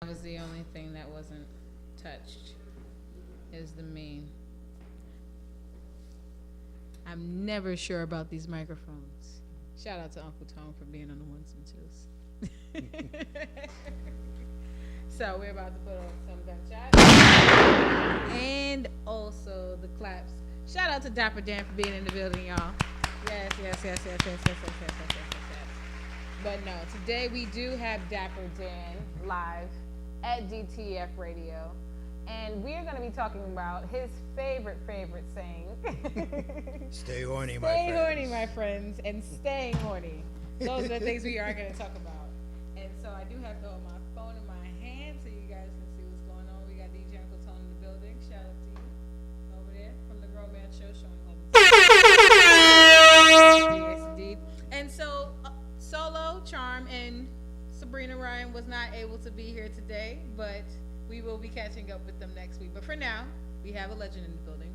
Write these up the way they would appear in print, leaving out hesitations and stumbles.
That was the only thing that wasn't touched. Is the main. I'm never sure about these microphones. Shout out to Uncle Tone for being on the ones and twos. So we're about to put on some gunshots and also the claps. Shout out to Dapper Dan for being in the building, y'all. Yes, yes, yes, yes, yes, yes, yes, yes, yes, yes, yes. But no, today we do have Dapper Dan live at DTF Radio. And we're going to be talking about his favorite saying. Stay horny, my friends. Stay horny, my friends, and staying horny. Those are the things we are going to talk about. And so I do have to hold my phone in my hand so you guys can see what's going on. We got DJ UncleTone in the building. Shout out to you over there from the Grown Man Show showing love. Yes, indeed. And so Solo, Charm, and Sabrina Ryan was not able to be here today, but we will be catching up with them next week. But for now, we have a legend in the building,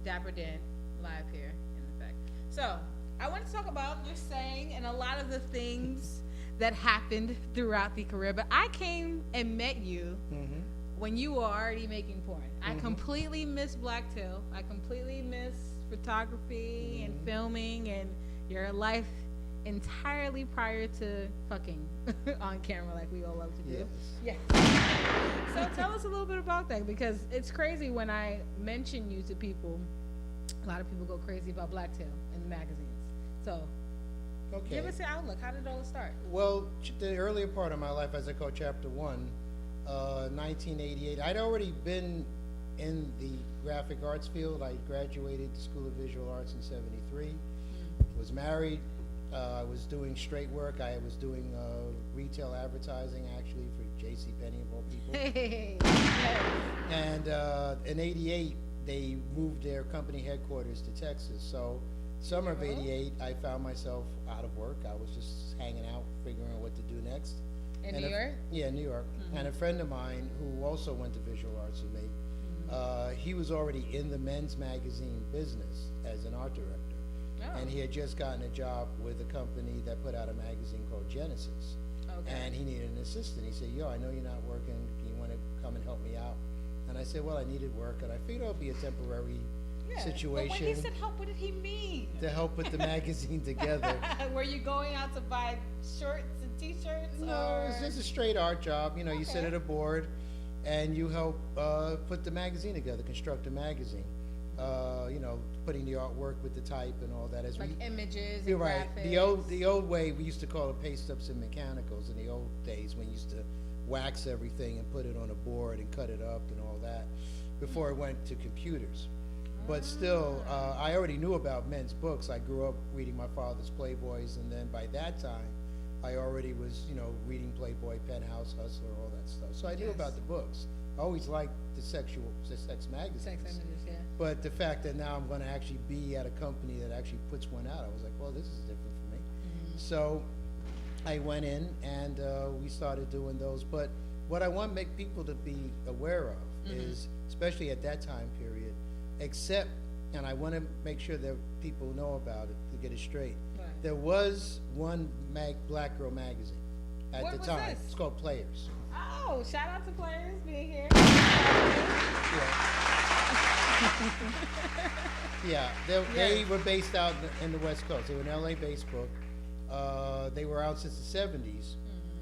Dapper Dan, live here in effect. So I want to talk about your saying and a lot of the things that happened throughout the career. But I came and met you when you were already making porn. I completely missed Blacktail. I completely missed photography and filming and your life entirely prior to fucking on camera like we all love to do. Yes. So tell us a little bit about that, because it's crazy when I mention you to people. A lot of people go crazy about Blacktail in the magazines. So give us an outlook. How did all this start? Well, the earlier part of my life, as I call Chapter 1, 1988, I'd already been in the graphic arts field. I graduated the School of Visual Arts in 73, was married. I was doing straight work. I was doing retail advertising, actually, for J.C. Penney of all people. Hey. And in 88, they moved their company headquarters to Texas. So summer of 88, I found myself out of work. I was just hanging out, figuring out what to do next. In New York? Yeah, New York. And a friend of mine who also went to visual arts with me, he was already in the men's magazine business as an art director. Oh. And he had just gotten a job with a company that put out a magazine called Genesis. Okay. And he needed an assistant. He said, yo, I know you're not working. Do you want to come and help me out? And I said, well, I needed work. And I figured it would be a temporary situation. But when he said help, what did he mean? To help put the magazine together. Were you going out to buy shirts and T-shirts? No, it was just a straight art job. You know, you sit at a board and you help put the magazine together, construct a magazine. You know, putting the artwork with the type and all that. As like we, images and you're right. graphics. The old way, we used to call it paste ups and mechanicals in the old days, when you used to wax everything and put it on a board and cut it up and all that before it went to computers. But still, I already knew about men's books. I grew up reading my father's Playboys, and then by that time, I already was, you know, reading Playboy, Penthouse, Hustler, all that stuff. So I knew about the books. I always liked the sex magazines. Sex images, yeah. But the fact that now I'm going to actually be at a company that actually puts one out, I was like, well, this is different for me. So I went in and we started doing those. But what I want to make people to be aware of is, especially at that time period, except, and I want to make sure that people know about it to get it straight. Right. There was one black girl magazine at What the was time. this? It's called Players. Oh, shout out to Players being here. Yeah, they were based out in the West Coast. They were an LA-based book. They were out since the 70s,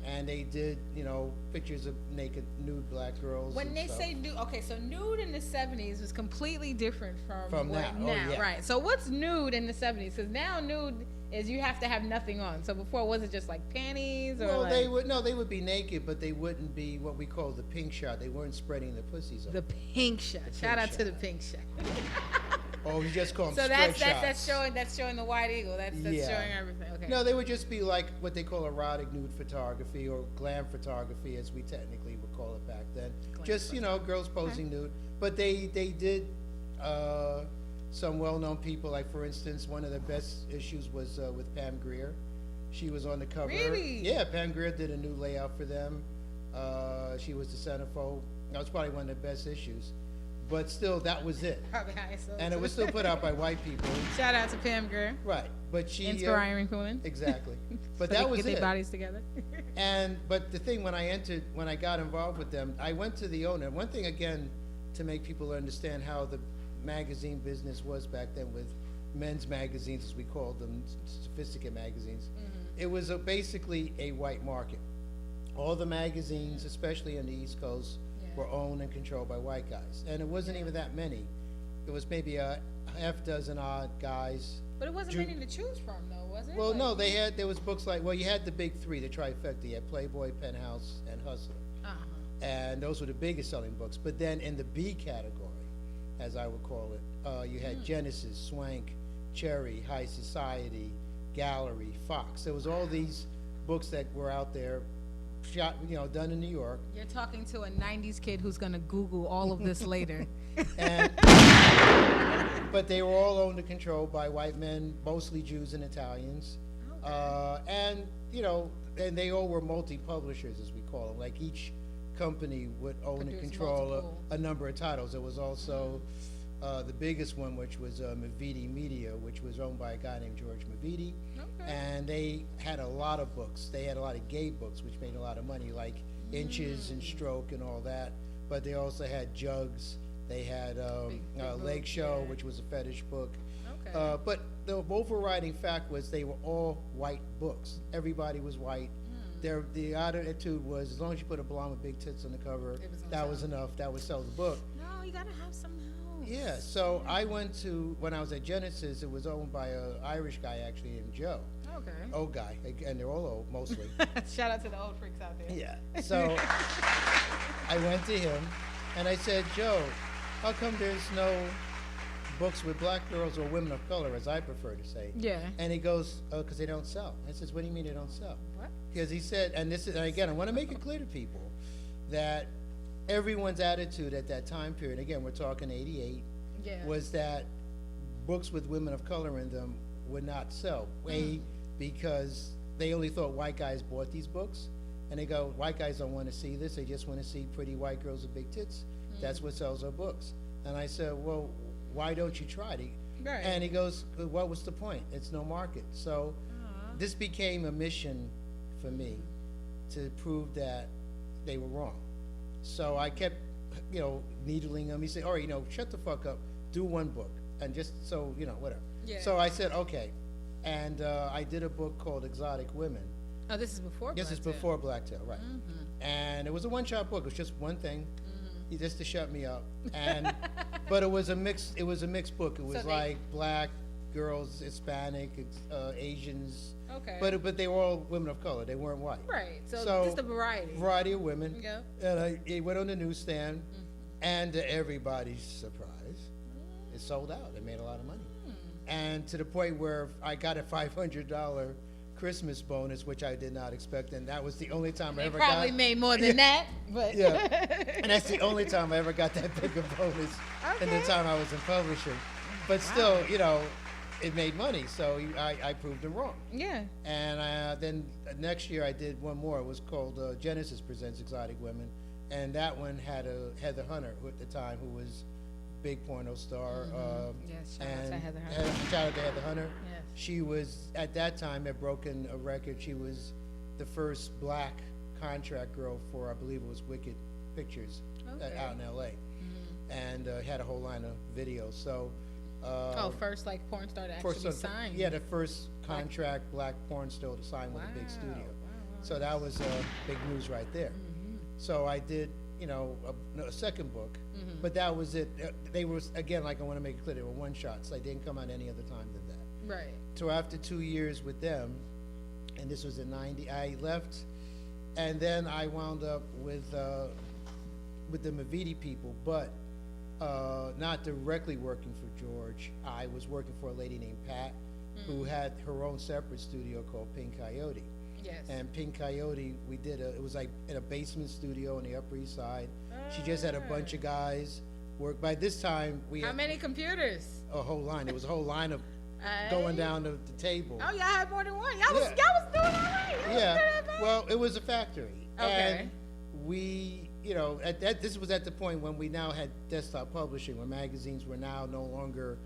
and they did, you know, pictures of naked, nude black girls. When they stuff. say nude, okay, so nude in the 70s was completely different from now. what now, right? So what's nude in the 70s? Because now nude is you have to have nothing on. So before, was it just like panties or? Well, they would be naked, but they wouldn't be what we call the pink shot. They weren't spreading their pussies. The pink shot. Shout out to the pink shot. Oh, you just call them so spread shots. that's showing the white eagle. That's showing everything. Okay. No, they would just be like what they call erotic nude photography or glam photography, as we technically would call it back then. Glam just photography. You know, girls posing nude. But they did some well-known people. Like, for instance, one of the best issues was with Pam Grier. She was on the cover. Really? Yeah, Pam Grier did a new layout for them. She was the centerfold. That was probably one of the best issues. But still, that was it. Probably ISO. And it was still put out by white people. Shout out to Pam Grier. Right. But she... Inspiring women. Exactly. But So that they was get it. their bodies together. But the thing, when I got involved with them, I went to the owner. One thing, again, to make people understand how the magazine business was back then with men's magazines, as we called them, sophisticated magazines. It was basically a white market. All the magazines, especially on the East Coast, were owned and controlled by white guys. And it wasn't even that many. It was maybe a half dozen odd guys. But it wasn't many to choose from, though, was it? Well, like, no, there was books like, well, you had the big three, the trifecta. You had Playboy, Penthouse, and Hustler. And those were the biggest selling books. But then in the B category, as I would call it, you had Genesis, Swank, Cherry, High Society, Gallery, Fox. There was all these books that were out there, shot, done in New York. You're talking to a 90s kid who's going to Google all of this later. But they were all owned and controlled by white men, mostly Jews and Italians. Okay. And they all were multi-publishers, as we call them. Like each company would own and control a number of titles. There was also the biggest one, which was Mavidi Media, which was owned by a guy named George Mavidi. Okay. And they had a lot of books. They had a lot of gay books, which made a lot of money, like Inches and Stroke and all that. But they also had Jugs. They had Leg Show, which was a fetish book. Okay. But the overriding fact was they were all white books. Everybody was white. The attitude was, as long as you put a blonde with big tits on the cover, that was enough. That would sell the book. No, you gotta have some help. Yeah, so I went to, when I was at Genesis, it was owned by an Irish guy actually named Joe. Okay. Old guy, and they're all old, mostly. Shout out to the old freaks out there. Yeah, so I went to him, and I said, Joe, how come there's no books with black girls or women of color, as I prefer to say? Yeah. And he goes, oh, because they don't sell. I says, what do you mean they don't sell? What? Because he said, and again, I want to make it clear to people that everyone's attitude at that time period, again, we're talking 88, was that books with women of color in them would not sell. Because they only thought white guys bought these books, and they go, white guys don't want to see this, they just want to see pretty white girls with big tits. That's what sells our books. And I said, well, why don't you try it? Right. And he goes, what was the point? It's no market. So this became a mission for me to prove that they were wrong. So I kept, needling him. He said, all right, shut the fuck up, do one book, and just so, whatever. Yeah. So I said, okay. And I did a book called Exotic Women. Oh, this is before Blacktail. This is before Blacktail, right. And it was a one-shot book. It was just one thing. Just to shut me up, but it was a mixed book. It was like black girls, Hispanic, Asians. Okay. But they were all women of color. They weren't white. Right. So just a variety of women. Yeah. And it went on the newsstand, and to everybody's surprise, it sold out. It made a lot of money, and to the point where I got a $500 Christmas bonus, which I did not expect, and that was the only time I ever got. Probably made more than that, but and that's the only time I ever got that big a bonus in the time I was in publishing. But still, it made money, so I proved them wrong. Yeah. And then next year I did one more. It was called Genesis Presents Exotic Women, and that one had Heather Hunter, who at the time, who was big porno star. Yes, shout out to Heather Hunter. Shout out to Heather Hunter. Yes. She was, at that time, had broken a record. She was the first black contract girl for, I believe it was Wicked Pictures, out in L.A. And had a whole line of videos. So. First like porn star to actually sign. Yeah, the first contract black porn star to sign with a big studio. Wow. So that was big news right there. So I did, a second book, but that was it. They were, again, like I want to make it clear, they were one shots. They didn't come out any other time than that. Right. So after 2 years with them, and this was in '90, I left, and then I wound up with the Mavidi people, but not directly working for George. I was working for a lady named Pat, who had her own separate studio called Pink Coyote. Yes. And Pink Coyote, it was like in a basement studio on the Upper East Side. She just had a bunch of guys work. By this time, How many computers? A whole line. There was a whole line of going down the table. Oh, y'all had more than one. Y'all was doing all right. Yeah. Well, it was a factory. Okay. And we, this was at the point when we now had desktop publishing, where magazines were now no longer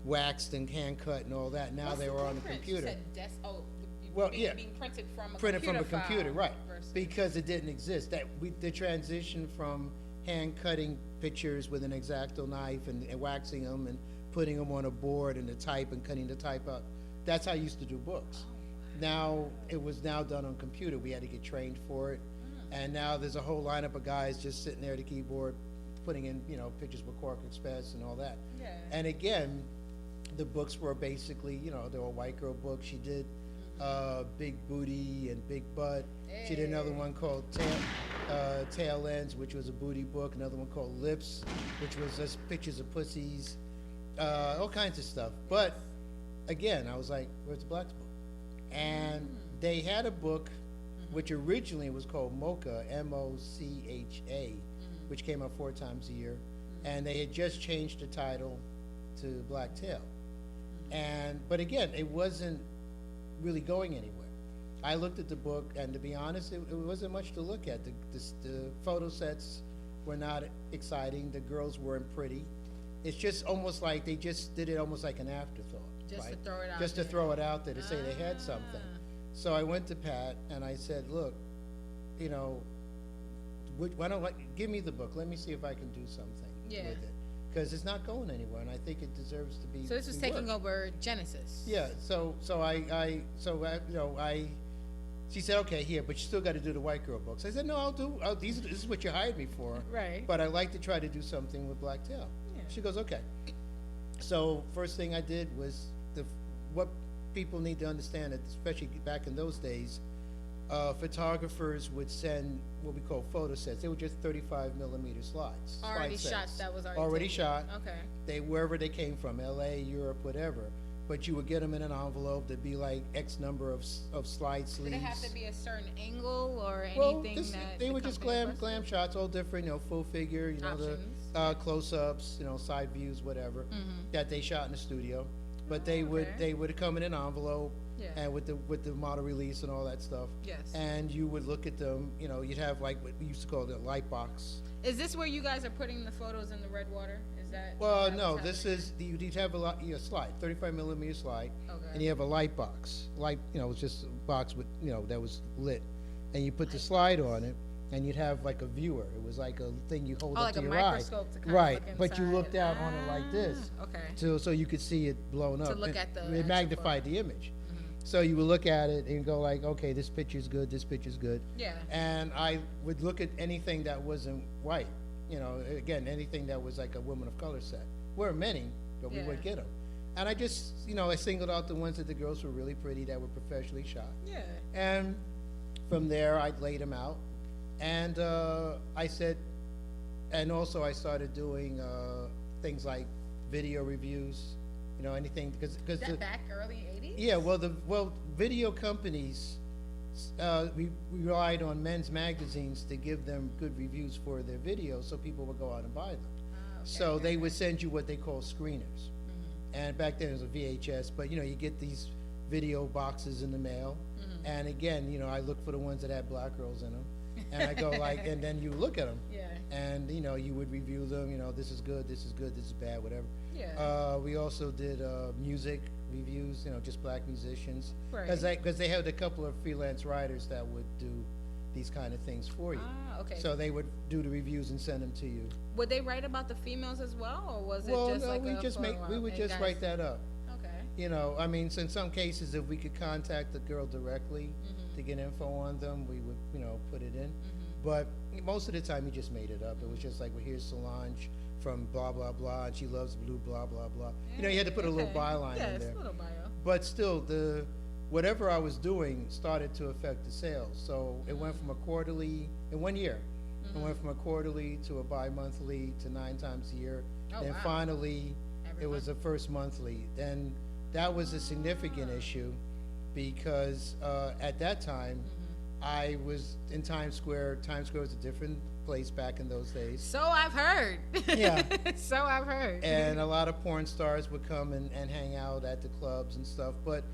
waxed and hand cut and all that. Now they were on the computer. You Well, yeah. being printed from a Printed from computer a computer, file right? versus- Because it didn't exist. The transition from hand cutting pictures with an X-Acto knife and waxing them and putting them on a board and the type and cutting the type out. That's how I used to do books. Now it was now done on computer. We had to get trained for it, and now there's a whole lineup of guys just sitting there at the keyboard, putting in pictures with Quark Express and all that. Yeah. And again, the books were basically they were white girl books. She did Big Booty and Big Butt. She did another one called Tail Ends, which was a booty book. Another one called Lips, which was just pictures of pussies, all kinds of stuff. But again, I was like, where's the Blacks book? And they had a book which originally was called Mocha, M-O-C-H-A, which came out 4 times a year. And they had just changed the title to Blacktail. But again, it wasn't really going anywhere. I looked at the book, and to be honest, it wasn't much to look at. The photo sets were not exciting. The girls weren't pretty. It's just almost like they just did it almost like an afterthought. Just right? to throw it out Just there. to throw it out there to say they had something. So I went to Pat and I said, look, why don't give me the book? Let me see if I can do something with it. Because it's not going anywhere, and I think it deserves to be. So this was taking over Genesis. Yeah. She said, okay, here, but you still got to do the white girl books. I said, no, this is what you hired me for. Right. But I'd like to try to do something with Blacktail. Yeah. She goes, okay. So first thing I did was what people need to understand, that especially back in those days, photographers would send what we call photo sets. They were just 35 millimeter slides. Already slide shot. sets. That was already shot. Okay. Wherever they came from, L.A., Europe, whatever. But you would get them in an envelope. There'd be like X number of slide sleeves. Did it have to be a certain angle or Well, anything that they the were just company glam shots, all different, full figure, Options. the close-ups, side views, whatever, that they shot in the studio. But they would come in an envelope, and with the model release and all that stuff. Yes. And you would look at them. You'd have like what we used to call the light box. Is this where you guys are putting the photos in the red water? Is that? Well, is that no. what's This happening? is you'd have a slide, 35 millimeter slide, Okay. and you have a light box. It's just a box with that was lit, and you put the slide on it, and you'd have like a viewer. It was like a thing you hold up like to a your microscope eye. to kind of Right, look but you inside. looked out on it like this. Okay. So you could see it blown up. look and at the It actual magnified the image. So you would look at it and go like, okay, this picture's good, this picture's good. Yeah. And I would look at anything that wasn't white. Again, anything that was like a woman of color set. There were many, but we would get them. And I just, I singled out the ones that the girls were really pretty, that were professionally shot. Yeah. And from there, I laid them out. And I said, and also I started doing things like video reviews, anything, because That back early 80s? yeah, well, video companies, we relied on men's magazines to give them good reviews for their videos, so people would go out and buy them. So they would send you what they call screeners. And back then it was a VHS, but you get these video boxes in the mail. And again, I look for the ones that had black girls in them. And I go like, and then you look at them. Yeah. And you would review them, this is good, this is good, this is bad, whatever. Yeah. We also did music reviews, just black musicians. Right. Because they had a couple of freelance writers that would do these kind of things for you. Ah, okay. So they would do the reviews and send them to you. Would they write about the females as well, or was it Well, just no, like we would and just guys- write that up. Okay. So in some cases, if we could contact the girl directly to get info on them, we would, put it in. But most of the time, he just made it up. It was just like, well, here's Solange from blah, blah, blah, and she loves blue, blah, blah, blah. You had to put a little byline in there. Yes, a little bio. But still, whatever I was doing started to affect the sales. So it went from a quarterly, in 1 year, it went from a quarterly to a bi-monthly to 9 times a year. Oh, Then wow. finally, Every it was month? the first monthly. Then that was a significant issue because at that time, I was in Times Square. Times Square was a different place back in those days. So I've heard. Yeah. So I've heard. And a lot of porn stars would come and hang out at the clubs and stuff. But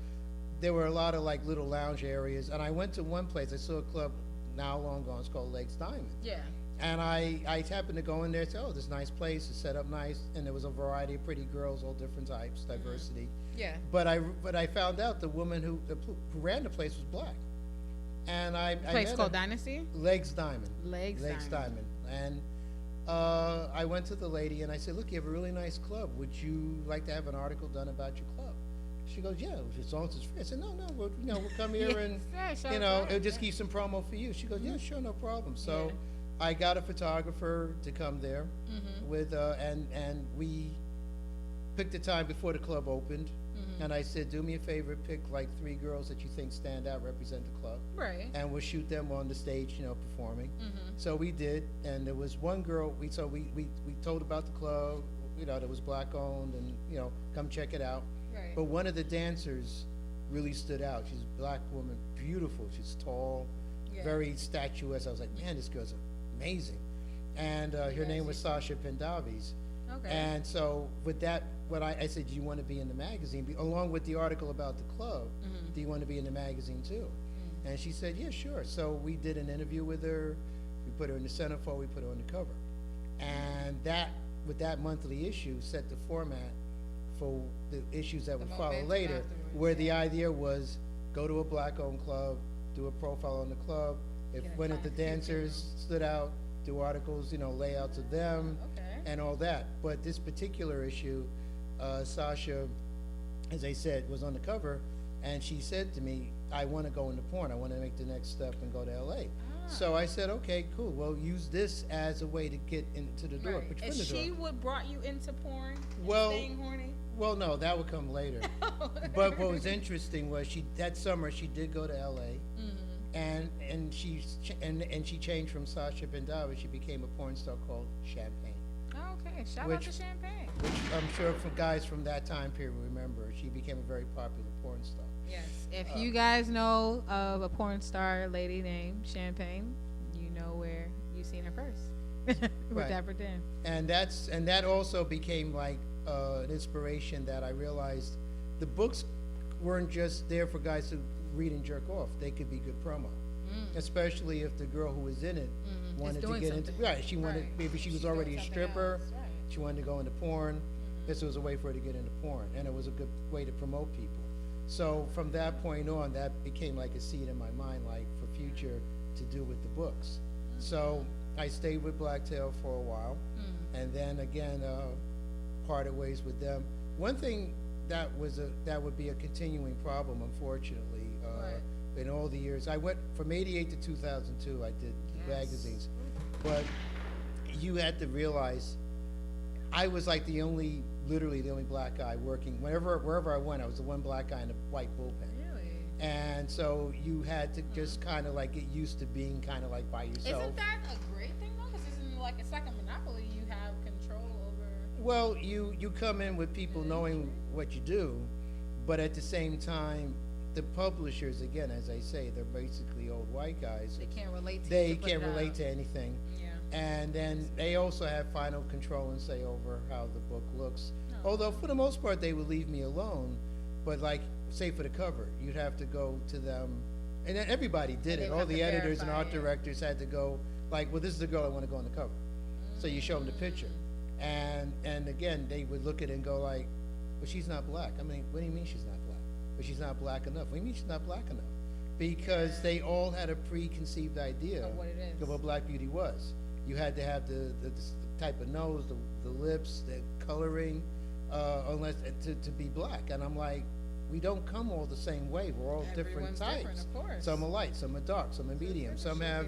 there were a lot of like little lounge areas. And I went to one place. I saw a club now long gone. It's called Legs Diamond. Yeah. And I happened to go in there and say, oh, this nice place, it's set up nice, and there was a variety of pretty girls, all different types, diversity. Yeah. But I found out the woman who ran the place was black. And I Place met called her. Dynasty? Legs Diamond. Legs Diamond. And I went to the lady and I said, look, you have a really nice club. Would you like to have an article done about your club? She goes, yeah, as long as it's free. I said, no, we'll come here and, it'll just keep some promo for you. She goes, yeah, sure, no problem. So I got a photographer to come there with, and we picked a time before the club opened. And I said, do me a favor, pick like 3 girls that you think stand out, represent the club. Right. And we'll shoot them on the stage, performing. So we did, and there was one girl, we told about the club, that was black owned, and, come check it out. Right. But one of the dancers really stood out. She's a black woman, beautiful. She's tall, very statuesque. I was like, man, this girl's amazing. And her name was Sasha Pendavis. Okay. And so with that, I said, do you want to be in the magazine? Along with the article about the club, do you want to be in the magazine too? And she said, yeah, sure. So we did an interview with her. We put her in the centerfold. We put her on the cover. And with that monthly issue, set the format for the issues that would follow later, where the idea was go to a black-owned club, do a profile on the club. If one of the dancers stood out, do articles, layouts of them, and all that. But this particular issue, Sasha, as I said, was on the cover, and she said to me, I want to go into porn. I want to make the next step and go to LA. So I said, okay, cool. Well, use this as a way to get into the door. Put your And foot in the she door. would brought you into porn? Well, staying horny? Well, no, that would come later. But what was interesting was that summer she did go to LA, and she changed from Sasha Pendavis. She became a porn star called Champagne. Okay, shout out to Champagne. Which I'm sure for guys from that time period remember. She became a very popular porn star. Yes. If you guys know of a porn star lady named Champagne, you know where you seen her first. With Dapper Dan. And that also became like an inspiration that I realized the books weren't just there for guys to read and jerk off. They could be good promo. Especially if the girl who was in it wanted to get into she wanted maybe she was already a stripper. She wanted to go into porn. This was a way for her to get into porn, and it was a good way to promote people. So from that point on, that became like a seed in my mind, like for future to do with the books. So I stayed with Blacktail for a while, and then again parted ways with them. One thing that would be a continuing problem, unfortunately. In all the years, I went from '88 to 2002. I did magazines, but you had to realize I was like literally the only black guy working. Wherever I went, I was the one black guy in a white bullpen. Really? And so you had to just kind of like get used to being kind of like by yourself. Isn't that a great thing though? Because it's like a monopoly. You have control over. Well, you come in with people knowing what you do, but at the same time, the publishers, again, as I say, they're basically old white guys. They can't relate to They can't relate to anything. Yeah. And then they also have final control and say over how the book looks. Although for the most part they would leave me alone, but like say for the cover, you'd have to go to them, and then everybody did it. All the editors and art directors had to go like, well, this is the girl I want to go on the cover. So you show them the picture, and again they would look at it and go like, well, she's not black. I mean, what do you mean she's not black? But she's not black enough. What do you mean she's not black enough? Because they all had a preconceived idea Of what it is. of what black beauty was. You had to have the type of nose, the lips, the coloring, unless to be black. And I'm like, we don't come all the same way. We're all different types. Of course. Some are light, some are dark, some are medium, some have,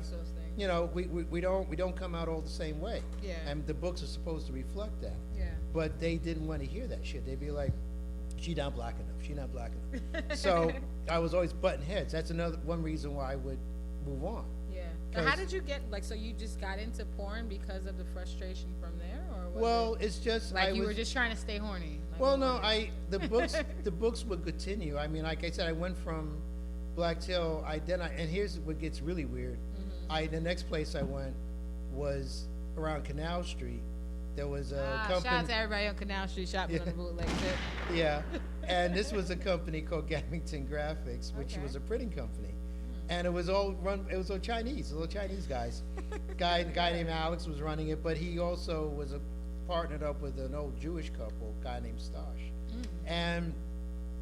we don't come out all the same way. Yeah. And the books are supposed to reflect that. Yeah. But they didn't want to hear that shit. They'd be like, she not black enough. She not black enough. So I was always butting heads. That's one reason why I would move on. Yeah. But how did you get so you just got into porn because of the frustration from there, or was it's just like you were just trying to stay horny? Like, well, no, the books would continue. I mean, like I said, I went from Blacktail. And here's what gets really weird. The next place I went was around Canal Street. There was a company. Shout out to everybody on Canal Street shopping on the bootleg tip. Yeah, and this was a company called Gamington Graphics, which was a printing company. And it was all Chinese, little Chinese guys. Guy named Alex was running it, but he also was partnered up with an old Jewish couple, a guy named Stosh. And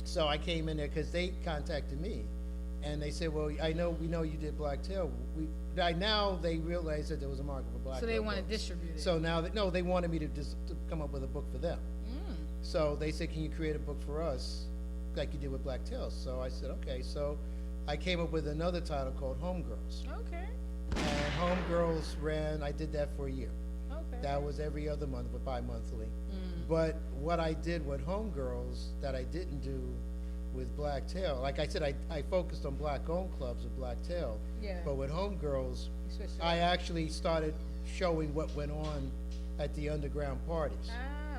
so I came in there because they contacted me, and they said, "Well, we know you did blacktail. Now they realized that there was a market for blacktail. So they want to books. distribute it. So now they wanted me to come up with a book for them. So they said, "Can you create a book for us, like you did with Blacktail?" So I said, "Okay." So I came up with another title called Homegirls. Okay. And Homegirls I did that for a year. Okay. That was every other month, but bi-monthly. But what I did with Homegirls that I didn't do with Blacktail, like I said, I focused on black-owned clubs with Blacktail. Yeah. But with Homegirls, You switched it I up. actually started showing what went on at the underground parties.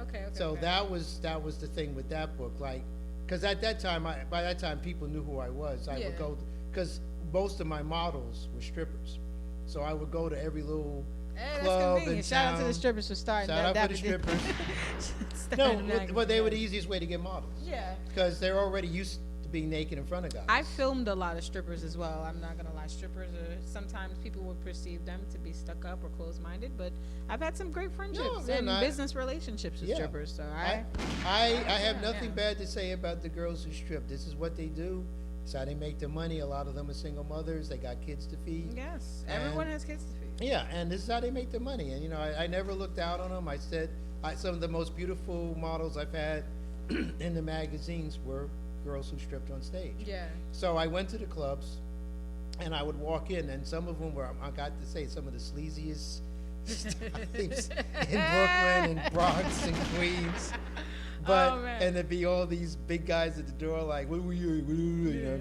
Okay. So okay. that was the thing with that book, like, because at that time, by that time, people knew who I was. I Yeah. would go, because most of my models were strippers, so I would go to every little Hey, that's club in convenient. Shout out to the town. strippers for starting Shout that. out for the strippers. No, but they were the easiest way to get models, Yeah. because they're already used to being naked in front of guys. I filmed a lot of strippers as well. I'm not gonna lie. Strippers are sometimes people would perceive them to be stuck up or closed-minded, but I've had some great friendships they're and not. business relationships with Yeah. strippers. So I have nothing bad to say about the girls who strip. This is what they do. It's how they make their money. A lot of them are single mothers. They got kids to feed. Yes, And- everyone has kids to feed. Yeah, and this is how they make their money. And I never looked out on them. I said some of the most beautiful models I've had in the magazines were girls who stripped on stage. Yeah. So I went to the clubs, and I would walk in, and some of them were, I got to say, some of the sleaziest types in Brooklyn and Bronx and Queens. But man. and there'd be all these big guys at the door, like, "What were you?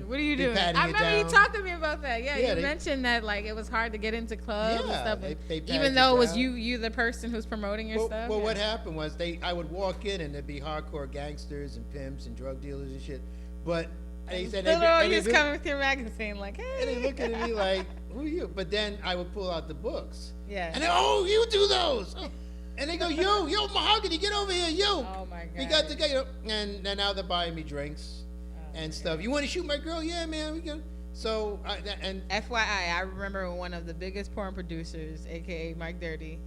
What are you be doing? patting I you remember you down. talked to me about that. Yeah, Yeah, you they- mentioned that like it was hard to get into clubs and Yeah, stuff. they pat Even you though it was down. you the person who's promoting your stuff. Well, yeah. what happened was I would walk in and there'd be hardcore gangsters and pimps and drug dealers and shit. But they said Little, you they just look- coming with your magazine like, hey. and they looking at me like, "Who are you?" But then I would pull out the books. Yeah. And they, "Oh, you do those." Oh. And they go, yo, Mahogany, get over here, yo. Oh my god. We got the guy, and now they're buying me drinks and man. stuff. "You want to shoot my girl?" "Yeah, man, we can." So FYI, I remember one of the biggest porn producers, aka Mike Dirty.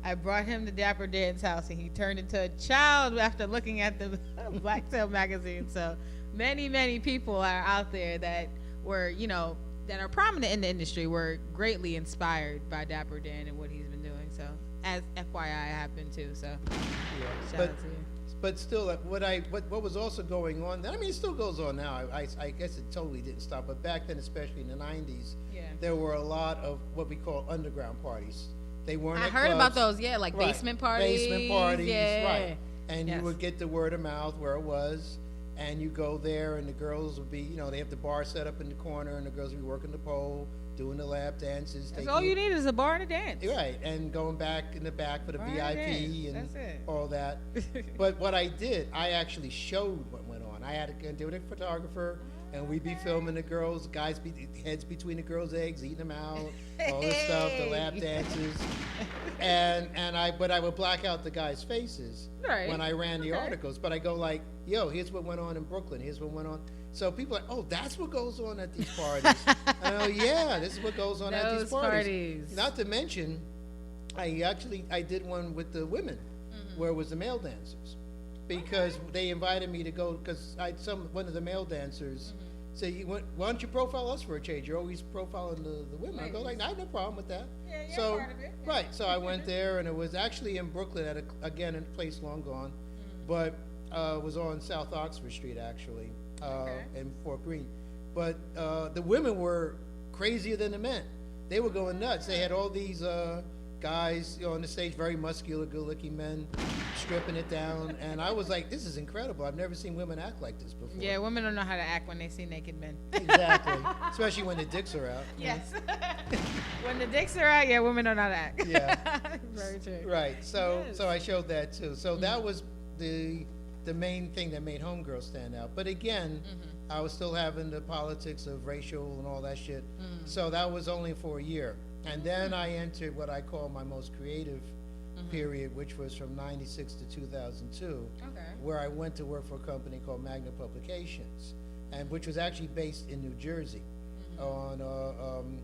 I brought him to Dapper Dan's house, and he turned into a child after looking at the Blacktail magazine. So many people are out there that were, that are prominent in the industry, were greatly inspired by Dapper Dan and what he's been doing. So, as FYI, I have been too. So, shout but out to you. but still, what was also going on? I mean, it still goes on now. I guess it totally didn't stop. But back then, especially in the '90s, Yeah. there were a lot of what we call underground parties. They weren't. I at heard about clubs. those, yeah, like Right. basement parties. Basement parties, yeah. right? And Yes. you would get the word of mouth where it was, and you go there, and the girls would be, they have the bar set up in the corner, and the girls would be working the pole, doing the lap dances. That's all you need is a bar and a dance. Right, and going back in the back for the Bar and VIP dance, and that's it. all that. But what I did, I actually showed what went on. I had to do it a photographer, and we'd be filming the girls, heads between the girls' eggs, eating them out, all this stuff, the lap Hey. dances, but I would black out the guys' faces Right. when I ran the Okay. articles. But I go like, "Yo, here's what went on in Brooklyn. Here's what went on." So people are like, "Oh, that's what goes on at these parties." I go, "Yeah, this is what goes on at these Those parties." parties. Not to mention, I did one with the women, where it was the male dancers, because they invited me to go, because one of the male dancers said, "Why don't you profile us for a change? You're always profiling the women." I go like, "I have no problem with that." Yeah, you're So part of it. right, so I went there, and it was actually in Brooklyn at in a place long gone, but it was on South Oxford Street actually, Okay. in Fort Greene. But the women were crazier than the men. They were going nuts. They had all these guys on the stage, very muscular, good-looking men, stripping it down, and I was like, "This is incredible. I've never seen women act like this before." Yeah, women don't know how to act when they see naked men. Exactly, especially when the dicks are out. Yes. When the dicks are out, yeah, women don't know how to act. Yeah. Very true. Right. So Yes. so I showed that too. So that was the main thing that made Homegirl stand out. But again, I was still having the politics of racial and all that shit. So that was only for a year. And then I entered what I call my most creative period, which was from '96 to 2002, Okay. where I went to work for a company called Magna Publications, and which was actually based in New Jersey. on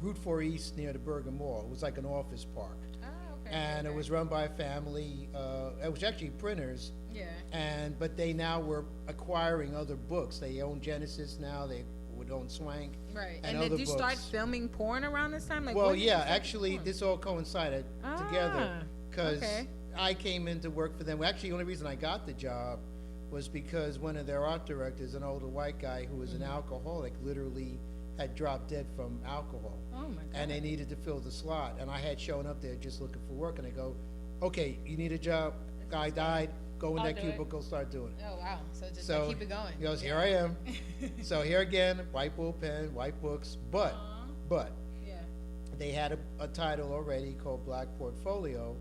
Route 4 East near the Bergen Mall. It was like an office park. Oh, okay. And it was run by a family, it was actually printers. Yeah. But they now were acquiring other books. They own Genesis now, they would own Swank. Right. And And other did you start books. filming porn around this time? Like, Well, when did you yeah, start actually, porn? this all coincided together, because okay. I came in to work for them. Actually, the only reason I got the job was because one of their art directors, an older white guy who was an alcoholic, literally had dropped dead from alcohol. Oh my God. And they needed to fill the slot, and I had shown up there just looking for work, and they go, okay, you need a job, guy died, go in I'll that do it. cubicle, start doing it. Oh wow. So just So, like, keep it going. He goes, Yeah. here I am. So here again, white bullpen, white books, but Yeah. they had a title already called Black Portfolio,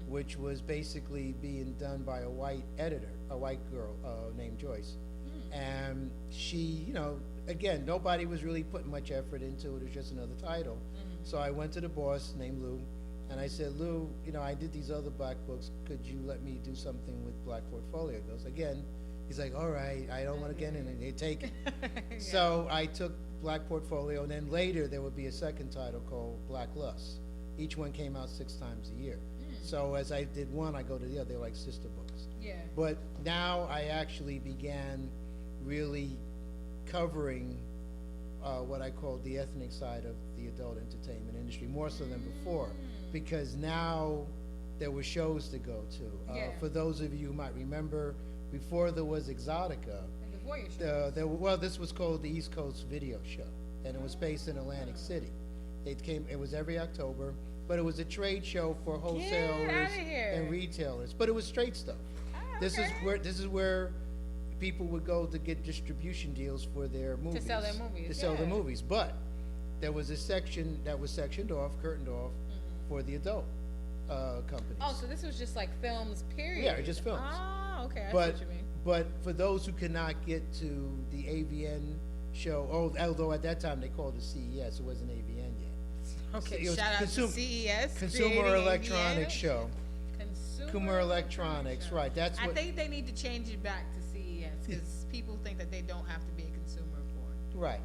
which was basically being done by a white editor, a white girl named Joyce. And she, again, nobody was really putting much effort into it. It was just another title. So I went to the boss named Lou, and I said, Lou, I did these other black books. Could you let me do something with Black Portfolio? He goes, again, he's like, all right, I don't want to get in it. They take it. Yeah. So I took Black Portfolio, and then later there would be a second title called Black Lust. Each one came out 6 times a year. So as I did one, I go to the other. They're like sister books. Yeah. But now I actually began really covering what I call the ethnic side of the adult entertainment industry, more so than before, because now there were shows to go to. Yeah. For those of you who might remember, before there was Exotica, And the Warrior show. this was called the East Coast Video Show, and it was based in Atlantic City. It was every October, but it was a trade show for wholesalers outta here. and retailers, but it was straight stuff. This is where people would go to get distribution deals for their movies. sell their movies, To sell their yeah. movies, but there was a section that was sectioned off, curtained off, for the adult companies. Oh, so this was just like films, period. Yeah, just films. Oh, okay. I see But what you mean. but for those who could not get to the AVN show, although at that time they called it CES, it wasn't AVN yet. Okay, It was shout out to consum- CES. Consumer creating Electronics AVN. Show. Consumer Electronics, Show. right, that's I what- think they need to change it back to CES because people think that they don't have to be a consumer of porn. Right.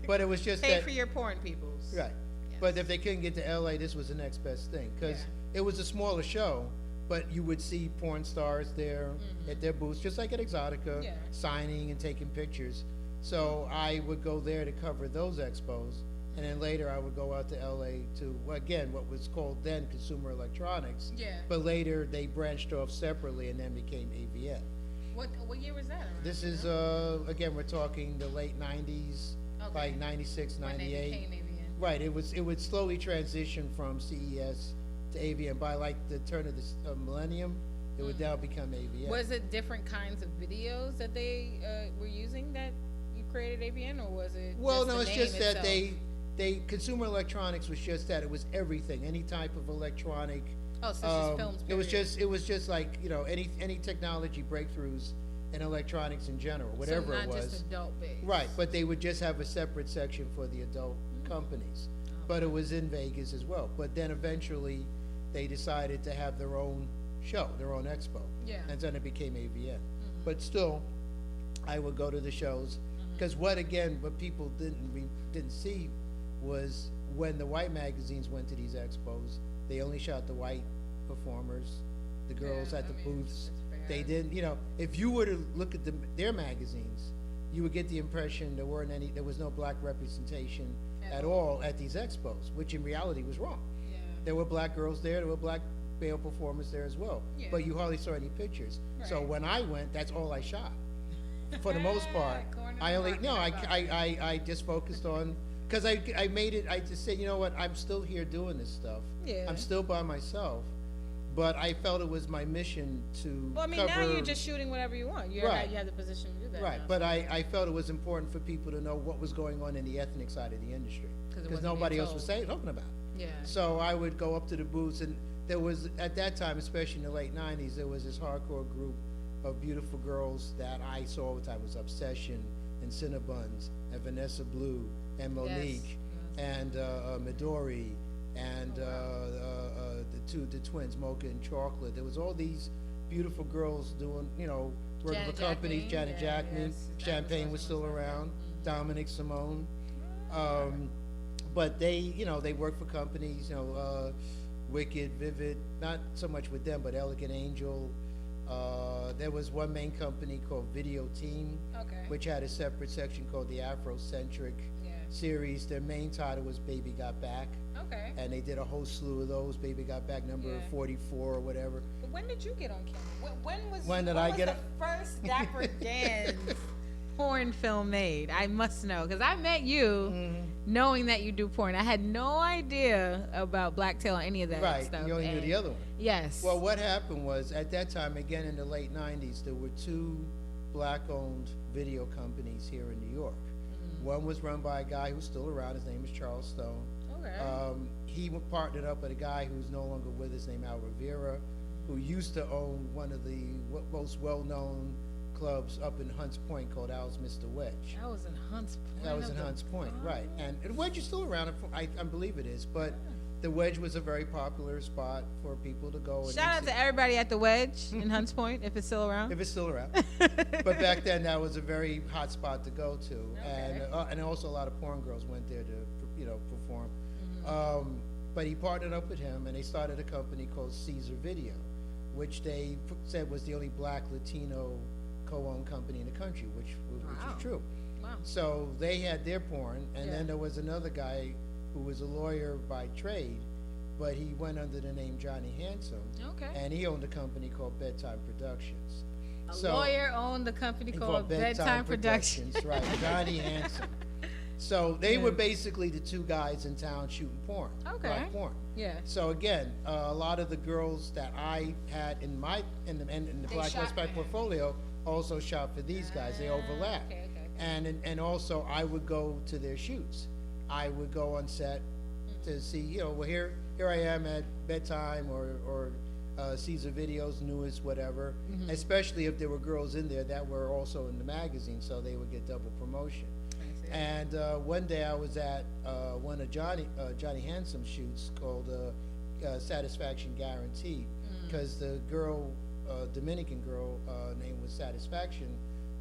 But it was just Pay that. for your porn, peoples. Right. Yes. But if they couldn't get to LA, this was the next best thing, because Yeah. it was a smaller show, but you would see porn stars there at their booths, just like at Exotica, Yeah. signing and taking pictures. So I would go there to cover those expos, and then later I would go out to LA to, again, what was called then Consumer Electronics. Yeah. But later they branched off separately and then became AVN. What year was that around? This is, again, we're talking the late 90s, Okay. like 96, When they 98. became AVN. Right, it would slowly transition from CES to AVN. By like the turn of the millennium, it would now become AVN. Was it different kinds of videos that they were using that you created AVN, or was it? Well, just no, the it's name just that itself? consumer electronics was just that. It was everything, any type of electronic. Oh, so it's just films. It was just like, any technology breakthroughs in electronics in general, whatever so it not was. just adult based. Right, but they would just have a separate section for the adult companies. But it was in Vegas as well. But then eventually, they decided to have their own show, their own expo. Yeah. And then it became AVN. But still, I would go to the shows, because what people didn't see was when the white magazines went to these expos, they only shot the white performers, the girls Yeah, at the I mean, booths. that's fair. They didn't, if you were to look at their magazines, you would get the impression there was no black representation at all at these expos, which in reality was wrong. Yeah. There were black girls there were black male performers there as well, Yeah. but you hardly saw any pictures. So Right. when I went, that's all I shot. For the most part, Corner I only, market, no, how about I just focused on, because I made it, I just said, you know what, I'm still here doing this stuff. Yeah. I'm still by myself, but I felt it was my mission to Well, I mean, now you're just shooting whatever you want. Right. You have the position to do that. Right, now. but I felt it was important for people to know what was going on in the ethnic side of the industry, 'Cause it because wasn't nobody being else was told. talking about it. Yeah. So I would go up to the booths, and there was, at that time, especially in the late 90s, there was this hardcore group of beautiful girls that I saw all the time. It was Obsession, and Cinnabons, and Vanessa Blue, and Monique, and Midori, and the twins, Mocha and Chocolate. There was all these beautiful girls doing, working Janet for companies. Jackman, Janet yeah, Jackman, yes, that Champagne was was still awesome. around. Dominic Simone. But they, they work for companies, Wicked, Vivid, not so much with them, but Elegant Angel. There was one main company called Video Team, Okay. which had a separate section called the Afrocentric series. Their main title was Baby Got Back. Okay. And they did a whole slew of those. Baby Got Back number 44 or whatever. But when did you get on camera? When did I get the first Dapper Dan porn film made? I must know, because I met you knowing that you do porn. I had no idea about Blacktail or any of that stuff. Right, you only knew the other one. Yes. Well, what happened was, at that time, again in the late 90s, there were two black-owned video companies here in New York. One was run by a guy who's still around. His name is Charles Stone. Okay. He partnered up with a guy who's no longer with us named Al Rivera, who used to own one of the most well-known clubs up in Hunts Point called Al's Mr. Wedge. That was in Hunts Point. That was in Hunts Point, right. And the Wedge is still around, I believe it is, but the Wedge was a very popular spot for people to go. And Shout out to everybody at the Wedge in Hunts Point, if it's still around. If it's still around. But back then, that was a very hot spot to go to. Okay. And also a lot of porn girls went there to, perform. But he partnered up with him, and they started a company called Caesar Video, which they said was the only black Latino co-owned company in the country, which is true. Wow. So they had their porn, and then there was another guy who was a lawyer by trade, but he went under the name Johnny Handsome. Okay. And he owned a company called Bedtime Productions. A lawyer owned the company called Bedtime Productions. Right, Johnny Handsome. So they were basically the two guys in town shooting porn. Okay. Black porn. Yeah. So again, a lot of the girls that I had in the Black shot West Bank for him. portfolio also shot for these guys. They overlap. Okay. And also I would go to their shoots. I would go on set to see, well, here I am at Bedtime or Caesar Video's newest whatever, especially if there were girls in there that were also in the magazine, so they would get double promotion. And one day I was at one of Johnny Handsome's shoots called Satisfaction Guaranteed, because the girl, Dominican girl named was Satisfaction,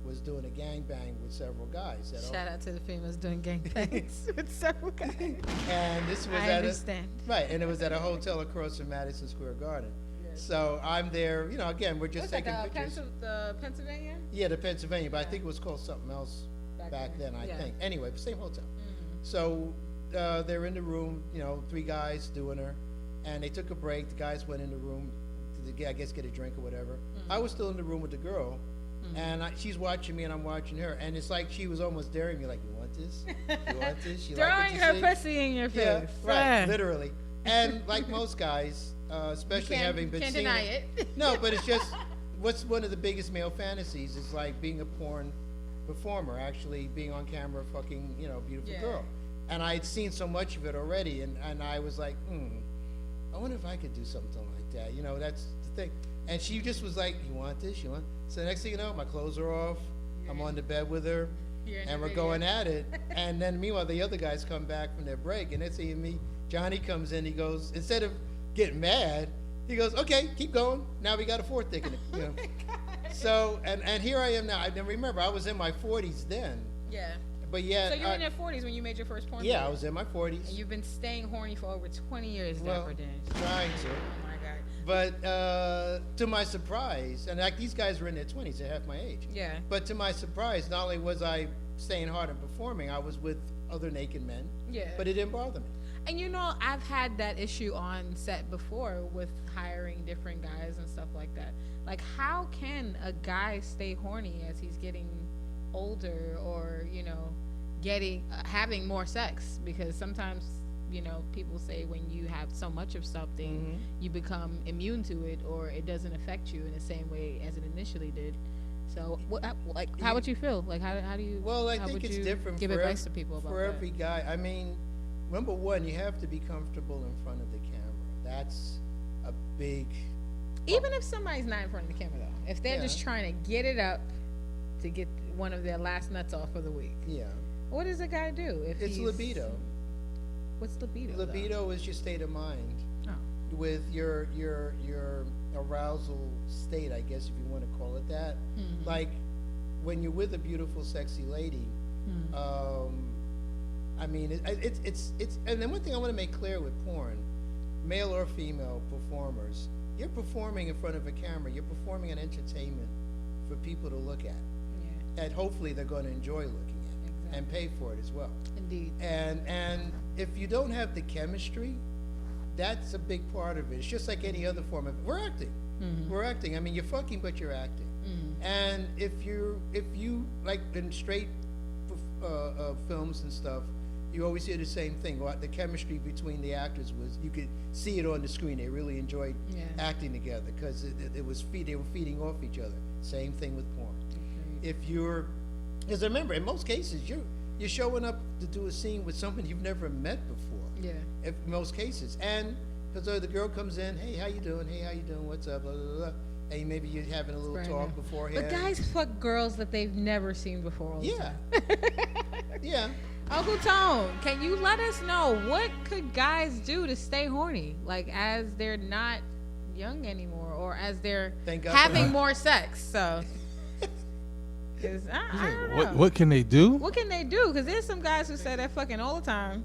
was doing a gangbang with several guys. Shout out to the famous doing gangbangs with several guys. And this was and it was at a hotel across from Madison Square Garden. Yes. So I'm there, again, we're just taking pictures. The Pennsylvania? Yeah, the Pennsylvania, but I think it was called something else back then, I think. Anyway, same hotel. So they're in the room, three guys doing her, and they took a break. The guys went in the room to, I guess, get a drink or whatever. I was still in the room with the girl. And she's watching me, and I'm watching her, and it's like she was almost daring me, like, "You want this? You want this?" She throwing her pussy in your face. Yeah, right, literally. And like most guys, especially having been can't seen, deny it. No, but it's just what's one of the biggest male fantasies is like being a porn performer, actually being on camera, fucking, beautiful girl. And I'd seen so much of it already, and I was like, I wonder if I could do something like that. That's the thing. And she just was like, "You want this? You want?" So next thing you know, my clothes are off. I'm on the bed with her, and we're going at it. And then meanwhile, the other guys come back from their break, and they're seeing me. Johnny comes in. He goes, instead of getting mad, he goes, "Okay, keep going. Now we got a fourth ticket." Oh my God. So and here I am now. I remember I was in my 40s then. Yeah. But yeah. So you were in your 40s when you made your first porn? Yeah, I was in my 40s. And you've been staying horny for over 20 years, Dapper Dan. Trying to. Oh my God. But to my surprise, and like these guys were in their 20s, they're half my age. Yeah. But to my surprise, not only was I staying hard and performing, I was with other naked men. Yeah. But it didn't bother me. And I've had that issue on set before with hiring different guys and stuff like that. Like, how can a guy stay horny as he's getting older or, having more sex? Because sometimes, people say when you have so much of something, you become immune to it, or it doesn't affect you in the same way as it initially did. So, how would you feel? Like, how do you? Well, I think it's different. Give advice to people about for every guy. I mean, number one, you have to be comfortable in front of the camera. That's a big. Even if somebody's not in front of the camera, though, if they're just trying to get it up to get one of their last nuts off for the week. Yeah. What does a guy do if it's libido? What's libido? Libido is your state of mind. Oh. With your arousal state, I guess, if you want to call it that. Like when you're with a beautiful, sexy lady, I mean, it's, and then one thing I want to make clear with porn, male or female performers, you're performing in front of a camera. You're performing an entertainment for people to look at, and hopefully they're going to enjoy looking at and pay for it as well. Indeed. And if you don't have the chemistry, that's a big part of it. It's just like any other form of, we're acting. We're acting. I mean, you're fucking, but you're acting. And if you like in straight films and stuff, you always hear the same thing. Well, the chemistry between the actors was, you could see it on the screen. They really enjoyed acting together because it was they were feeding off each other. Same thing with porn. If you're, because remember, in most cases, you're showing up to do a scene with someone you've never met before. Yeah. In most cases, and because the girl comes in, hey, how you doing? Hey, how you doing? What's up? Blah, blah, blah. And maybe you're having a little talk beforehand. But guys fuck girls that they've never seen before all the time. Yeah. UncleTone, can you let us know what could guys do to stay horny, like as they're not young anymore, or as they're having more sex? So, 'cause I don't know. What can they do? What can they do? Because there's some guys who say that fucking all the time,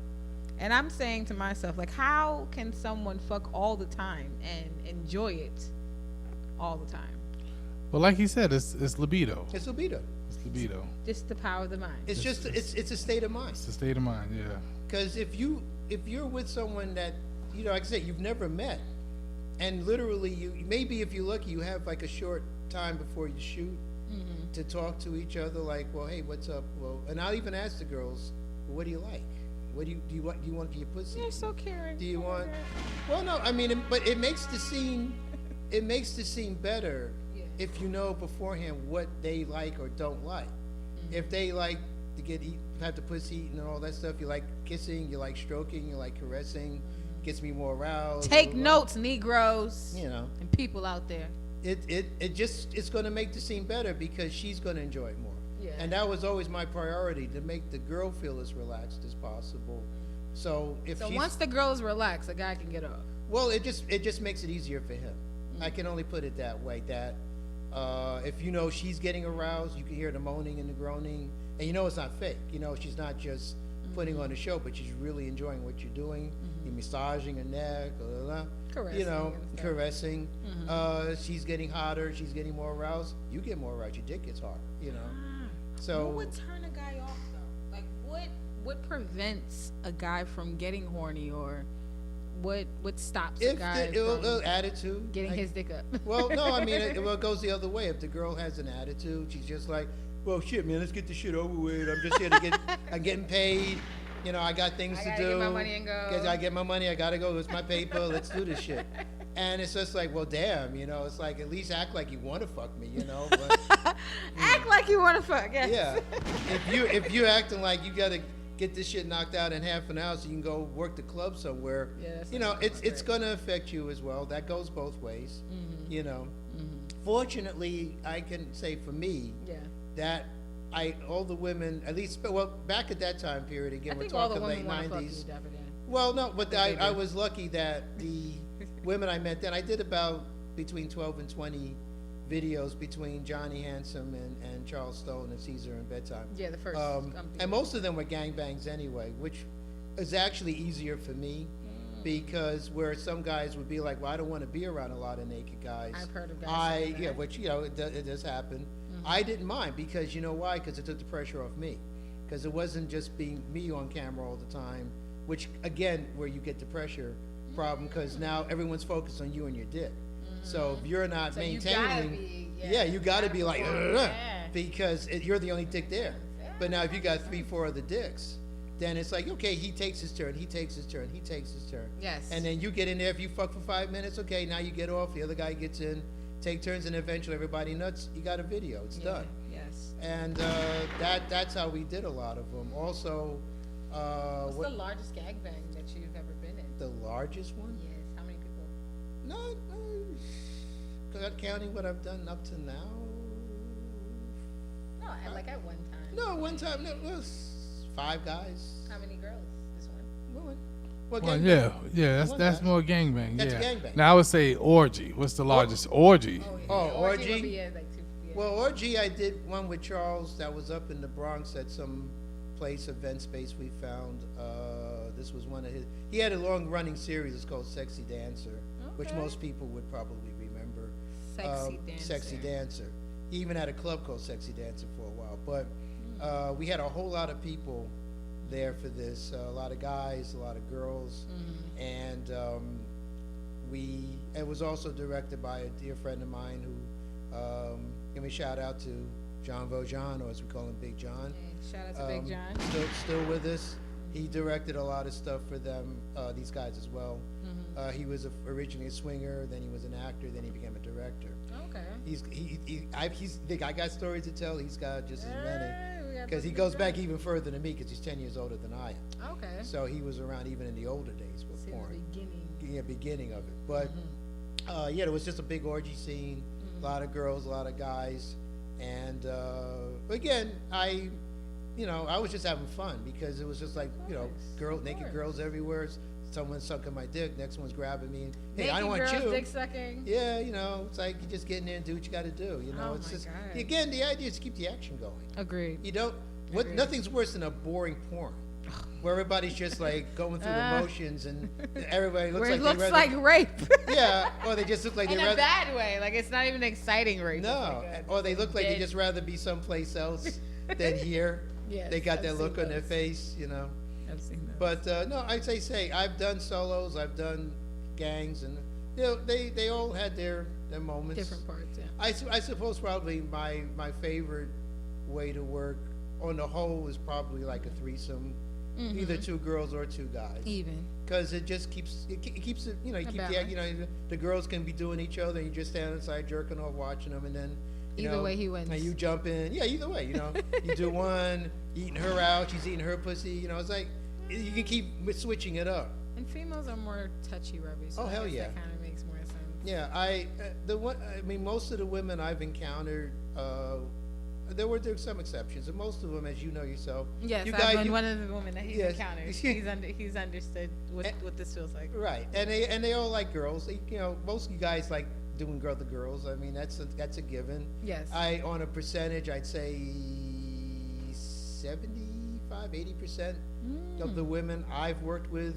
and I'm saying to myself, like, how can someone fuck all the time and enjoy it all the time? Well, like he said, it's libido. It's libido. It's libido. Just the power of the mind. It's just it's a state of mind. It's a state of mind, yeah. Because if you're with someone that, you know, like I said, you've never met, and literally you maybe if you're lucky you have like a short time before you shoot to talk to each other, like, well, hey, what's up? Well, and I'll even ask the girls, well, what do you like? What do you want for your pussy? You're so caring. Do you want? Well, no, I mean, but it makes the scene better if you know beforehand what they like or don't like. If they like to have the pussy eaten and all that stuff, you like kissing, you like stroking, you like caressing, gets me more aroused. Take notes, Negroes. You know, and people out there. It's going to make the scene better because she's going to enjoy it more. Yeah. And that was always my priority, to make the girl feel as relaxed as possible. So once the girl is relaxed, a guy can get off. Well, it just makes it easier for him. I can only put it that way. That if you know she's getting aroused, you can hear the moaning and the groaning, and you know it's not fake. You know she's not just putting on a show, but she's really enjoying what you're doing. You're massaging her neck, blah, blah, blah. Caressing, you know, caressing. She's getting hotter. She's getting more aroused. You get more aroused. Your dick gets hard. You know. So what would turn a guy off though? Like what prevents a guy from getting horny, or what stops a guy from attitude, getting his dick up? Well, no, I mean it goes the other way. If the girl has an attitude, she's just like, well, shit, man, let's get this shit over with. I'm just here to I'm getting paid. You know, I got things to do. I gotta get my money and go. I get my money. I gotta go. It's my paper. Let's do this shit. And it's just like, well, damn, you know, it's like, at least act like you want to fuck me, you know. But, act like you want to fuck, yes. Yeah. If you're acting like you gotta get this shit knocked out in half an hour so you can go work the club somewhere, you know, it's gonna affect you as well. That goes both ways, you know. Fortunately, I can say for me that all the women, at least, well, back at that time period, again, we're talking late 90s. Well, no, but I was lucky that the women I met then, I did about between 12 and 20 videos between Johnny Handsome and Charles Stone and Caesar and Bedtime. Yeah, the first. And most of them were gangbangs anyway, which is actually easier for me because where some guys would be like, well, I don't want to be around a lot of naked guys. I've heard of guys yeah, which, you know, it does happen. I didn't mind because, you know why? Because it took the pressure off me. Because it wasn't just being me on camera all the time, which, again, where you get the pressure problem, because now everyone's focused on you and your dick. So if you're not maintaining, you got to be like, because you're the only dick there. But now if you got 3-4 other dicks, then it's like, okay, he takes his turn, he takes his turn, he takes his turn. Yes. And then you get in there, if you fuck for 5 minutes, okay, now you get off, the other guy gets in, take turns, and eventually everybody nuts, you got a video, it's done. Yes. And that's how we did a lot of them. Also, what's the largest gangbang that you've ever been in? The largest one? Yes. How many people? No, counting what I've done up to now. No, like at one time. No, one time it was 5 guys. How many girls? This one? Well, that's more gangbang. That's gangbang. Now I would say orgy. What's the largest? Orgy. Orgy. Well, orgy, I did one with Charles that was up in the Bronx at some place, event space we found. This was one of his. He had a long-running series. It's called Sexy Dancer, which Okay. most people would probably remember. Sexy Dancer. Sexy Dancer. He even had a club called Sexy Dancer for a while. But we had a whole lot of people there for this. A lot of guys, a lot of girls, and it was also directed by a dear friend of mine who give me a shout out to John Vaujean, or as we call him, Big John. Shout out to Big John. Still with us. He directed a lot of stuff for them, these guys as well. He was originally a swinger, then he was an actor, then he became a director. Okay. I got stories to tell. He's got just as many, Hey, because he goes back even further than me, because he's 10 years older than I am. Okay. So he was around even in the older days with See porn. the beginning. Yeah, beginning of it. But yeah, there was just a big orgy scene. A lot of girls, a lot of guys, and again, I was just having fun, because it was just like, naked girls everywhere. Someone's sucking my dick, next one's grabbing me. Hey, Naked I don't want girls, you. dick sucking. Yeah, it's like you just get in there and do what you got to do. Oh It's my just God. again, the idea is to keep the action going. Agreed. You don't. Agreed. Nothing's worse than a boring porn, where everybody's just like going through the motions, and everybody looks Where like it looks they'd like rather, rape. yeah, or they just look like In they a rather. bad way. Like, it's not even exciting rape. No, or they look like they dead. just rather be someplace else than here. Yes, They got I've that seen look on their those. face, I've seen that. But no, I'd say I've done solos, I've done gangs, and they all had their moments. Different parts, yeah. I suppose probably my favorite way to work on the whole is probably like a threesome, either two girls or two guys. Even. Because it just keeps it, you keep the girls can be doing each other, and you just stand inside jerking off, watching them, and then Either way, he wins. And you jump in, yeah. Either way, you do one, eating her out, she's eating her pussy. It's like you can keep switching it up. And females are more touchy rubby. So Oh, I hell guess yeah. That kind of makes more sense. Yeah, most of the women I've encountered, there's some exceptions, and most of them, as you know yourself. Yes, you I've been one of the women that he's Yes. encountered. He's understood what this feels like. Right, and they all like girls. Most of you guys like doing the girls. I mean, that's a given. Yes. On a percentage, I'd say 75-80% of the women I've worked with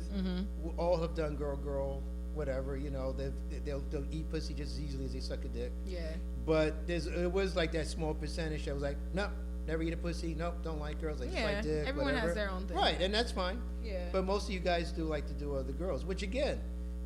all have done girl, whatever. They'll eat pussy just as easily as they suck a dick. Yeah. But it was like that small percentage that was like, no, never eat a pussy. Nope, don't like girls. They just like dick. Everyone whatever. has their own thing. Right, and that's fine. Yeah. But most of you guys do like to do other girls, which again,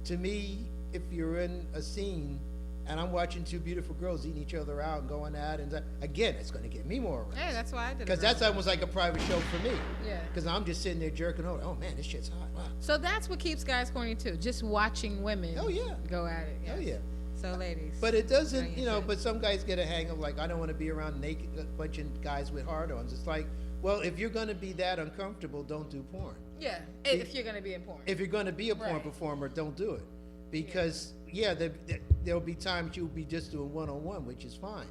to me, if you're in a scene and I'm watching two beautiful girls eating each other out and going at it, and again, it's going to get me more aroused. Hey, that's why I did it. Because that's almost like a private show for me. Yeah. Because I'm just sitting there jerking over. Oh man, this shit's hot. Wow. So that's what keeps guys corny too. Just watching women. Oh, yeah. Go at it. Oh yes. yeah. So ladies. But it doesn't, Bring it in. but some guys get a hang of like, I don't want to be around naked, a bunch of guys with hard-ons. It's like, well, if you're going to be that uncomfortable, don't do porn. Yeah. If you're gonna be in porn. If you're going to be a porn Right. performer, don't do it. Because, there'll be times you'll be just doing one-on-one, which is fine.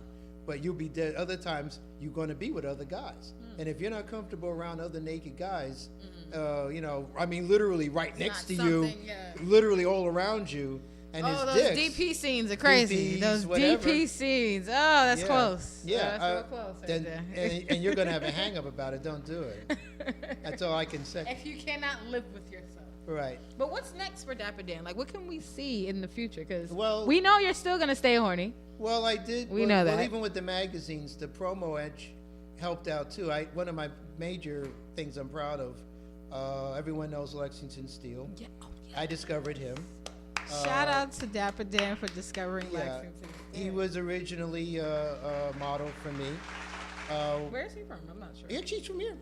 But you'll be dead. Other times, you're going to be with other guys. And if you're not comfortable around other naked guys, I mean, literally right next to not you, something, yeah. literally all around you, and Oh, his those dicks. DP scenes are crazy. DPs, those whatever. DP scenes. Oh, that's Yeah. close. Yeah, that's real close right then, there. and you're gonna have a hang up about it. Don't do it. That's all I can say. If you cannot live with yourself. Right. But what's next for Dapper Dan? Like, what can we see in the future? Because Well- we know you're still gonna stay horny. Well, I did. We know well, that. even with the magazines, the promo edge helped out too. One of my major things I'm proud of. Everyone knows Lexington Steele. Yeah. Oh, I discovered him. Shout out to Dapper Dan for discovering Yeah, Lexington. he was originally a model for me. Where's he from? I'm not sure. Yeah, he's from here.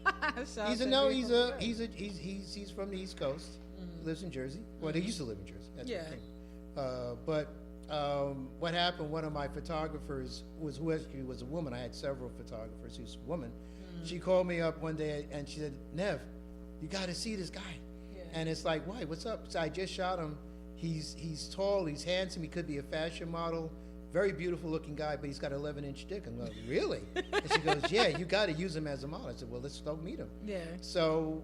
Shout He's out a to no. beautiful He's girl. he's from the East Coast. Lives in Jersey. Well, he used to live in Jersey. That's Yeah. But what happened? One of my photographers who actually was a woman. I had several photographers who's a woman. She called me up one day and she said, "Nev, you got to see this guy." Yeah. And it's like, "Why? What's up?" So I just shot him. He's tall. He's handsome. He could be a fashion model. Very beautiful looking guy, but he's got 11-inch dick. I'm like, "Really?" And she goes, "Yeah, you got to use him as a model." I said, "Well, let's go meet him." Yeah. So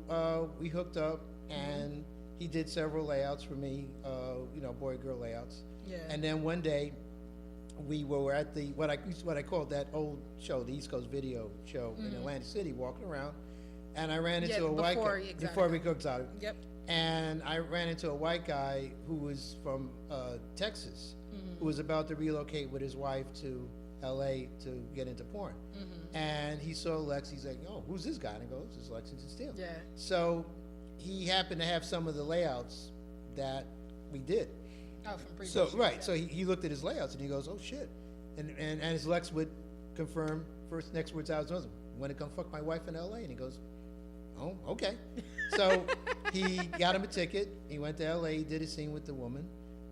we hooked up, and he did several layouts for me, boy-girl layouts. Yeah. And then one day, we were at the what I called that old show, the East Coast Video Show in Atlantic City, walking around, and I ran into Yeah, a white before guy exotic. before we go exotic. Yep. And I ran into a white guy who was from Texas, who was about to relocate with his wife to LA to get into porn. And he saw Lex. He's like, "Oh, who's this guy?" And I go, "This is Lexington Steele." Yeah. So he happened to have some of the layouts that we did. Oh, from previous. So years, right, yeah. so he looked at his layouts and he goes, "Oh shit," and as Lex would confirm, first next words out was, "Want to come fuck my wife in L.A.?" And he goes, "Oh, okay." So he got him a ticket. He went to L.A. He did a scene with the woman,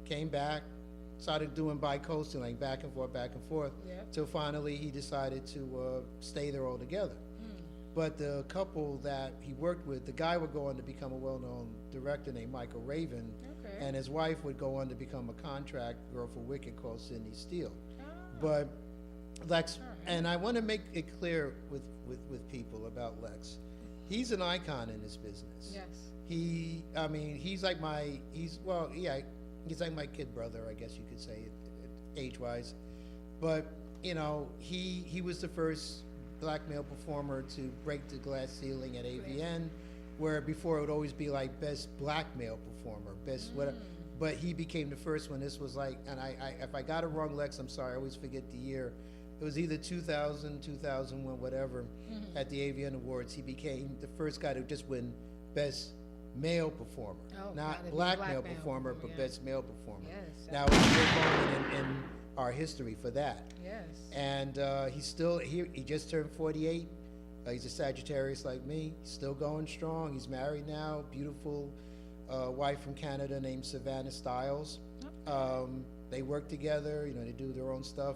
came back, started doing bi-coastal, like back and forth, Yeah. till finally he decided to stay there altogether. But the couple that he worked with, the guy would go on to become a well-known director named Michael Raven, Okay. and his wife would go on to become a contract girl for Wicked called Sydney Steele. Oh. But Lex, All right. and I want to make it clear with people about Lex. He's an icon in this business. Yes. I mean, he's like he's like my kid brother, I guess you could say, age-wise. But, you know, he was the first black male performer to break the glass ceiling at AVN, where before it would always be like best black male performer, best whatever. But he became the first one. This was like, and I if I got it wrong, Lex, I'm sorry, I always forget the year. It was either 2000, 2001, whatever, at the AVN Awards. He became the first guy to just win best male performer. Oh, Not God, the black black male male performer, performer, but yeah. best male performer. Yes. Now, it's a big moment in our history for that. Yes. And he's still here. He just turned 48. He's a Sagittarius like me. He's still going strong. He's married now. Beautiful wife from Canada named Savannah Stiles. They work together. You know, they do their own stuff.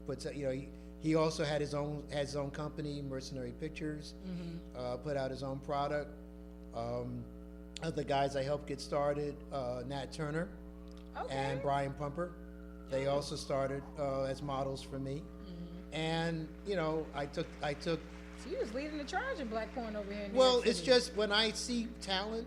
Puts you know he also had his own company, Mercenary Pictures. Put out his own product. Other guys I helped get started, Nat Turner and Brian Pumper. They also started as models for me. And you know, I took. So you was leading the charge in black porn over here in New Well, York it's City. just when I see talent,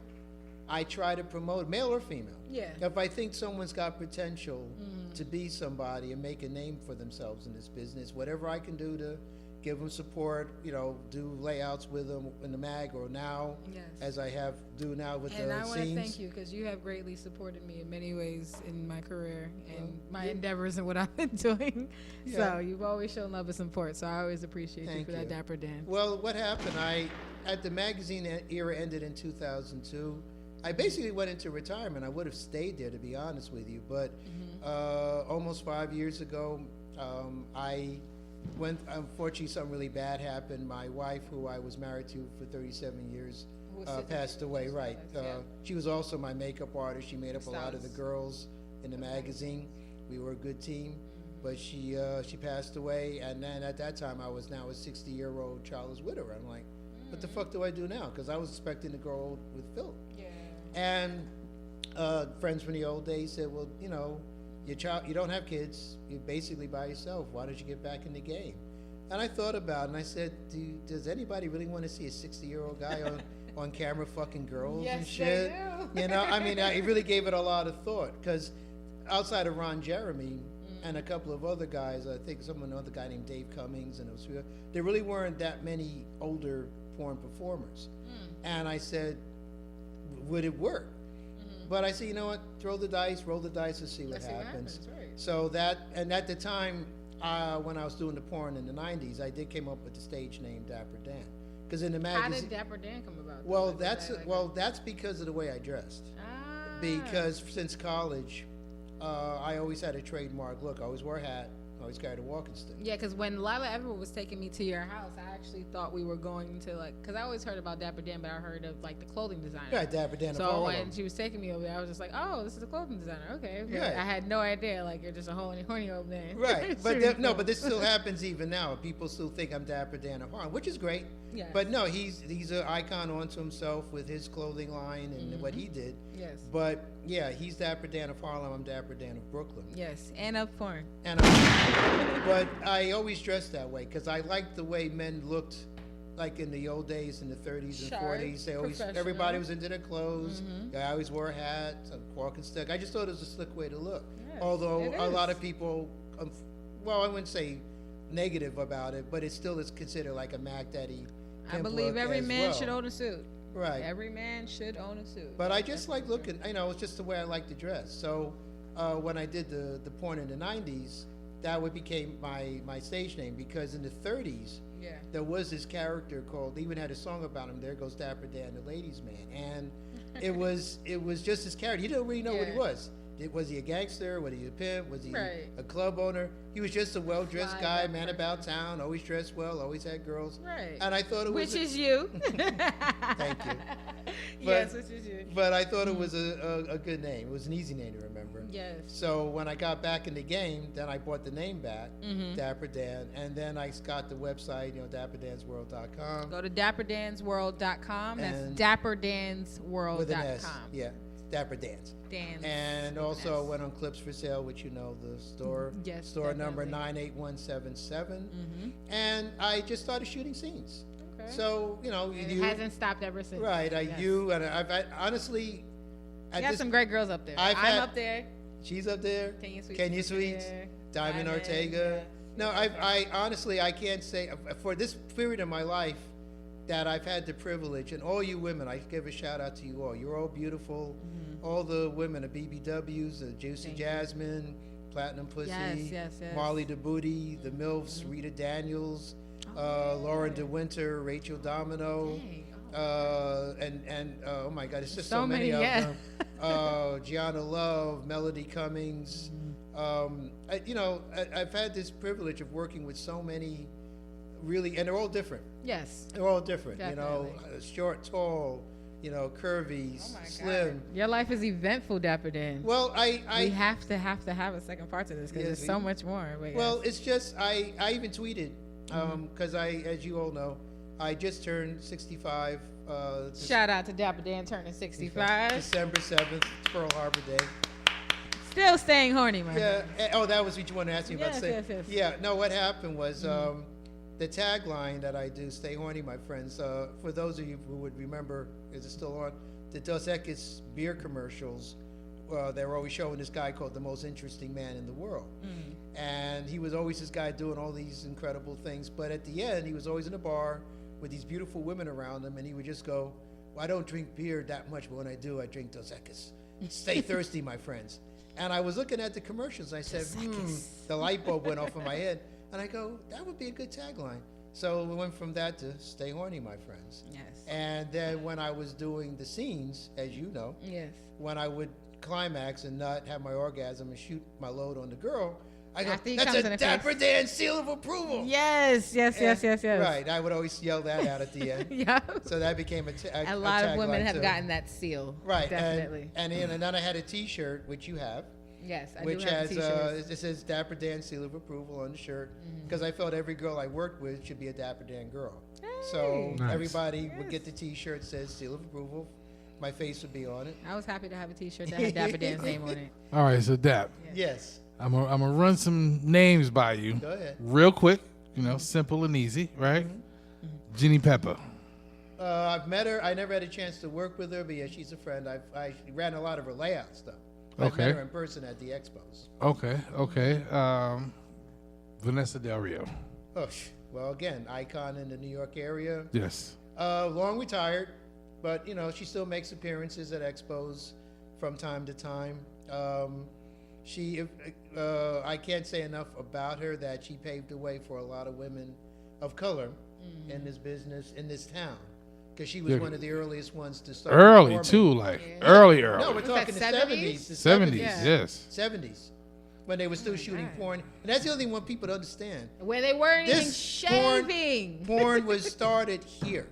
I try to promote, male or female. Yeah. If I think someone's got potential to be somebody and make a name for themselves in this business, whatever I can do to give them support, you know, do layouts with them in the mag or now, Yes. as I do now with And the I want to scenes. thank you because you have greatly supported me in many ways in my career and my yeah. endeavors and what I've been doing. Yeah. So you've always shown love and support. So I always appreciate you Thank for that, you. Dapper Dan. Well, what happened? At the magazine era ended in 2002. I basically went into retirement. I would have stayed there, to be honest with you, but almost 5 years ago, I went. Unfortunately, something really bad happened. My wife, who I was married to for 37 years, Who was sitting passed there, away. Vanessa Right. Smilez, yeah. She was also my makeup artist. She made up a lot of the Stylist. girls in the magazine. We were a good team, but she passed away. And then at that time, I was now a 60-year-old childless widower. I'm like, what the fuck do I do now? Because I was expecting to grow old with Phil. Yeah. And friends from the old days said, well, you know, you don't have kids. You're basically by yourself. Why don't you get back in the game? And I thought about it, and I said, does anybody really want to see a 60-year-old guy on camera fucking girls Yes, and they shit? do. You know, I mean, I really gave it a lot of thought, because outside of Ron Jeremy and a couple of other guys, I think another guy named Dave Cummings, and there really weren't that many older porn performers. And I said, would it work? But I said, you know what, roll the dice and see what Let's see what happens. happens, right. So and at the time, when I was doing the porn in the 90s, I did came up with the stage name Dapper Dan. Because in the How magazine, did Dapper Dan come about? well, Like, was that like that's because of the way I dressed. Ah. Because since college, I always had a trademark look. I always wore a hat. I always carried a walking stick. Yeah, because when Lila Everett was taking me to your house, I actually thought we were going to because I always heard about Dapper Dan, but I heard of like the clothing designer. Yeah, Dapper Dan. of So Harlem. when she was taking me over there, I was just like, "Oh, this is a clothing designer." Okay, but Right. I had no idea. Like you're just a horny old man. Right, but Shooting no, film. but this still happens even now. People still think I'm Dapper Dan of Harlem, which is great. Yes. But no, he's an icon onto himself with his clothing line and what he did. Yes. But yeah, he's Dapper Dan of Harlem. I'm Dapper Dan of Brooklyn. Yes, and of porn. And but I always dressed that way because I liked the way men looked, like in the old days in the 30s and Sharp, 40s. They always professional. everybody was into their clothes. I always wore a hat, a walking stick. I just thought it was a slick way to look. Yes, Although it a lot is. of people, well, I wouldn't say negative about it, but it still is considered like a Mac Daddy I pimp believe look every as man well. should own a suit. Right. Every man should own a suit. But I just like looking, it's just the way I like to dress. So when I did the porn in the 90s, that became my stage name, because in the 30s, Yeah. there was this character called, they even had a song about him, There Goes Dapper Dan, the ladies' man. And it was just his character. You didn't really know what he Yeah. was. Was he a gangster? Was he a pimp? Was he Right. a club owner? He was just a well-dressed Fly guy, black man person. about town, always dressed well, always had girls. Right. And I thought it was Which is you. Thank you. Yes, which is you. But I thought it was a good name. It was an easy name to remember. Yes. So when I got back in the game, then I bought the name back, Mm-hmm. Dapper Dan, and then I got the website, dapperdansworld.com. Go to dapperdansworld.com. That's And- dapperdansworld.com. With an S. Yeah, Dapper Dans. Dans And with an also S. went on Clips for Sale, which the store. Yes, Store number definitely. 98177. Mhm. And I just started shooting scenes. Okay. So, And it hasn't stopped ever since. Right, Yes. I've honestly, You got some great girls up there. I've I'm had- up there. she's up there. Kenya Sweets. Sweets, Diamond Ortega. yes. No, I honestly, I can't say, for this period of my life, that I've had the privilege, and all you women, I give a shout out to you all. You're all beautiful. All the women, the BBWs, the Juicy Thank you. Jasmine, Platinum Pussy, Yes. Marley DeBooty, the MILFs, Rita Daniels, Lauren DeWinter, Rachel Domino, Dang. and oh my God, it's just So so many of many, them. Gianna Love, Melody Cummings. I've had this privilege of working with so many, really, and they're all different. Yes. They're all different. Definitely. Short, tall, curvy, Oh my slim. God. Your life is eventful, Dapper Dan. Well, we I have to have a second part to this because Yes, there's so much more. But well, yes. it's just I even tweeted because as you all know, I just turned 65. Shout out to Dapper Dan turning 65. December 7th, Pearl Harbor Day. Still staying horny, man. Yeah. Oh, that was what you wanted to ask me about. Yes. Yeah. No, what happened was the tagline that I do, "Stay horny, my friends." For those of you who would remember, is it still on? The Dos Equis beer commercials. They were always showing this guy called the most interesting man in the world, and he was always this guy doing all these incredible things. But at the end, he was always in a bar with these beautiful women around him, and he would just go, "Well, I don't drink beer that much, but when I do, I drink Dos Equis. Stay thirsty, my friends." And I was looking at the commercials, and I said, the light bulb went off in my head. And I go, that would be a good tagline. So we went from that to "Stay horny, my friends." Yes. And then when I was doing the scenes, as you know, Yes. when I would climax and not have my orgasm and shoot my load on the girl, I go, After he "That's comes in a the Dapper face." Dan seal of approval." Yes. Right. I would always yell that out at the end. Yeah. So that became A lot of women tagline have too. gotten that seal. Right. Definitely. And then I had a T-shirt, which you have. Yes, I Which do have has t-shirts. it says Dapper Dan seal of approval on the shirt, because I felt every girl I worked with should be a Dapper Dan girl. So Nice. everybody would get the T-shirt says seal of approval. My face would be on it. I was happy to have a t-shirt that had Dapper Dan's name on it. All right, so Dap, Yes. I'm gonna run some names by you Go ahead. real quick. Simple and easy, right? Jenny Pepper. I've met her. I never had a chance to work with her, but yeah, she's a friend. I ran a lot of her layout stuff. I've met Okay. her in person at the expos. Okay. Vanessa Del Rio. Oh, well, again, icon in the New York area. Yes. Long retired, but she still makes appearances at expos from time to time. I can't say enough about her that she paved the way for a lot of women of color in this business in this town, because she was Yeah. one of the earliest ones to start Early performing. too, like Yeah. early. No, we're Was talking that the 70s? 70s. The 70s, Yeah. yes. 70s, when they were still shooting God. porn, and that's the only thing I want people to understand. Where they weren't even This porn- shaving. Porn was started here,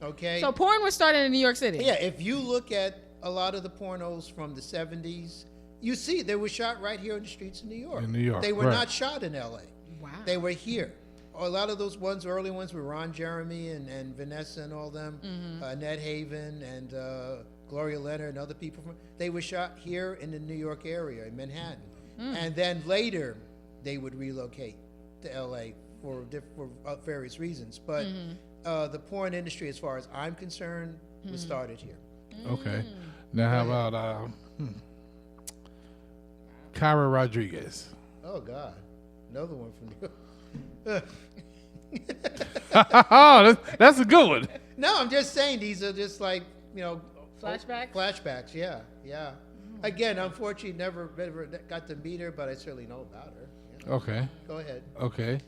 okay? So porn was started in New York City. Yeah, if you look at a lot of the pornos from the 70s, you see they were shot right here in the streets of New York. In New York, They were right. not shot in LA. Wow. They were here. A lot of those early ones were Ron Jeremy and Vanessa and all them, Ned Haven and Gloria Leonard and other people. They were shot here in the New York area, in Manhattan. And then later, they would relocate to LA for various reasons. But the porn industry, as far as I'm concerned, was started here. Okay. Now how about Kyra Rodriguez? Oh, God. Another one from New York. Oh, that's a good one. No, I'm just saying these are just like, Flashbacks? Flashbacks, yeah. Again, unfortunately, never got to meet her, but I certainly know about her. Okay. Go ahead. Okay.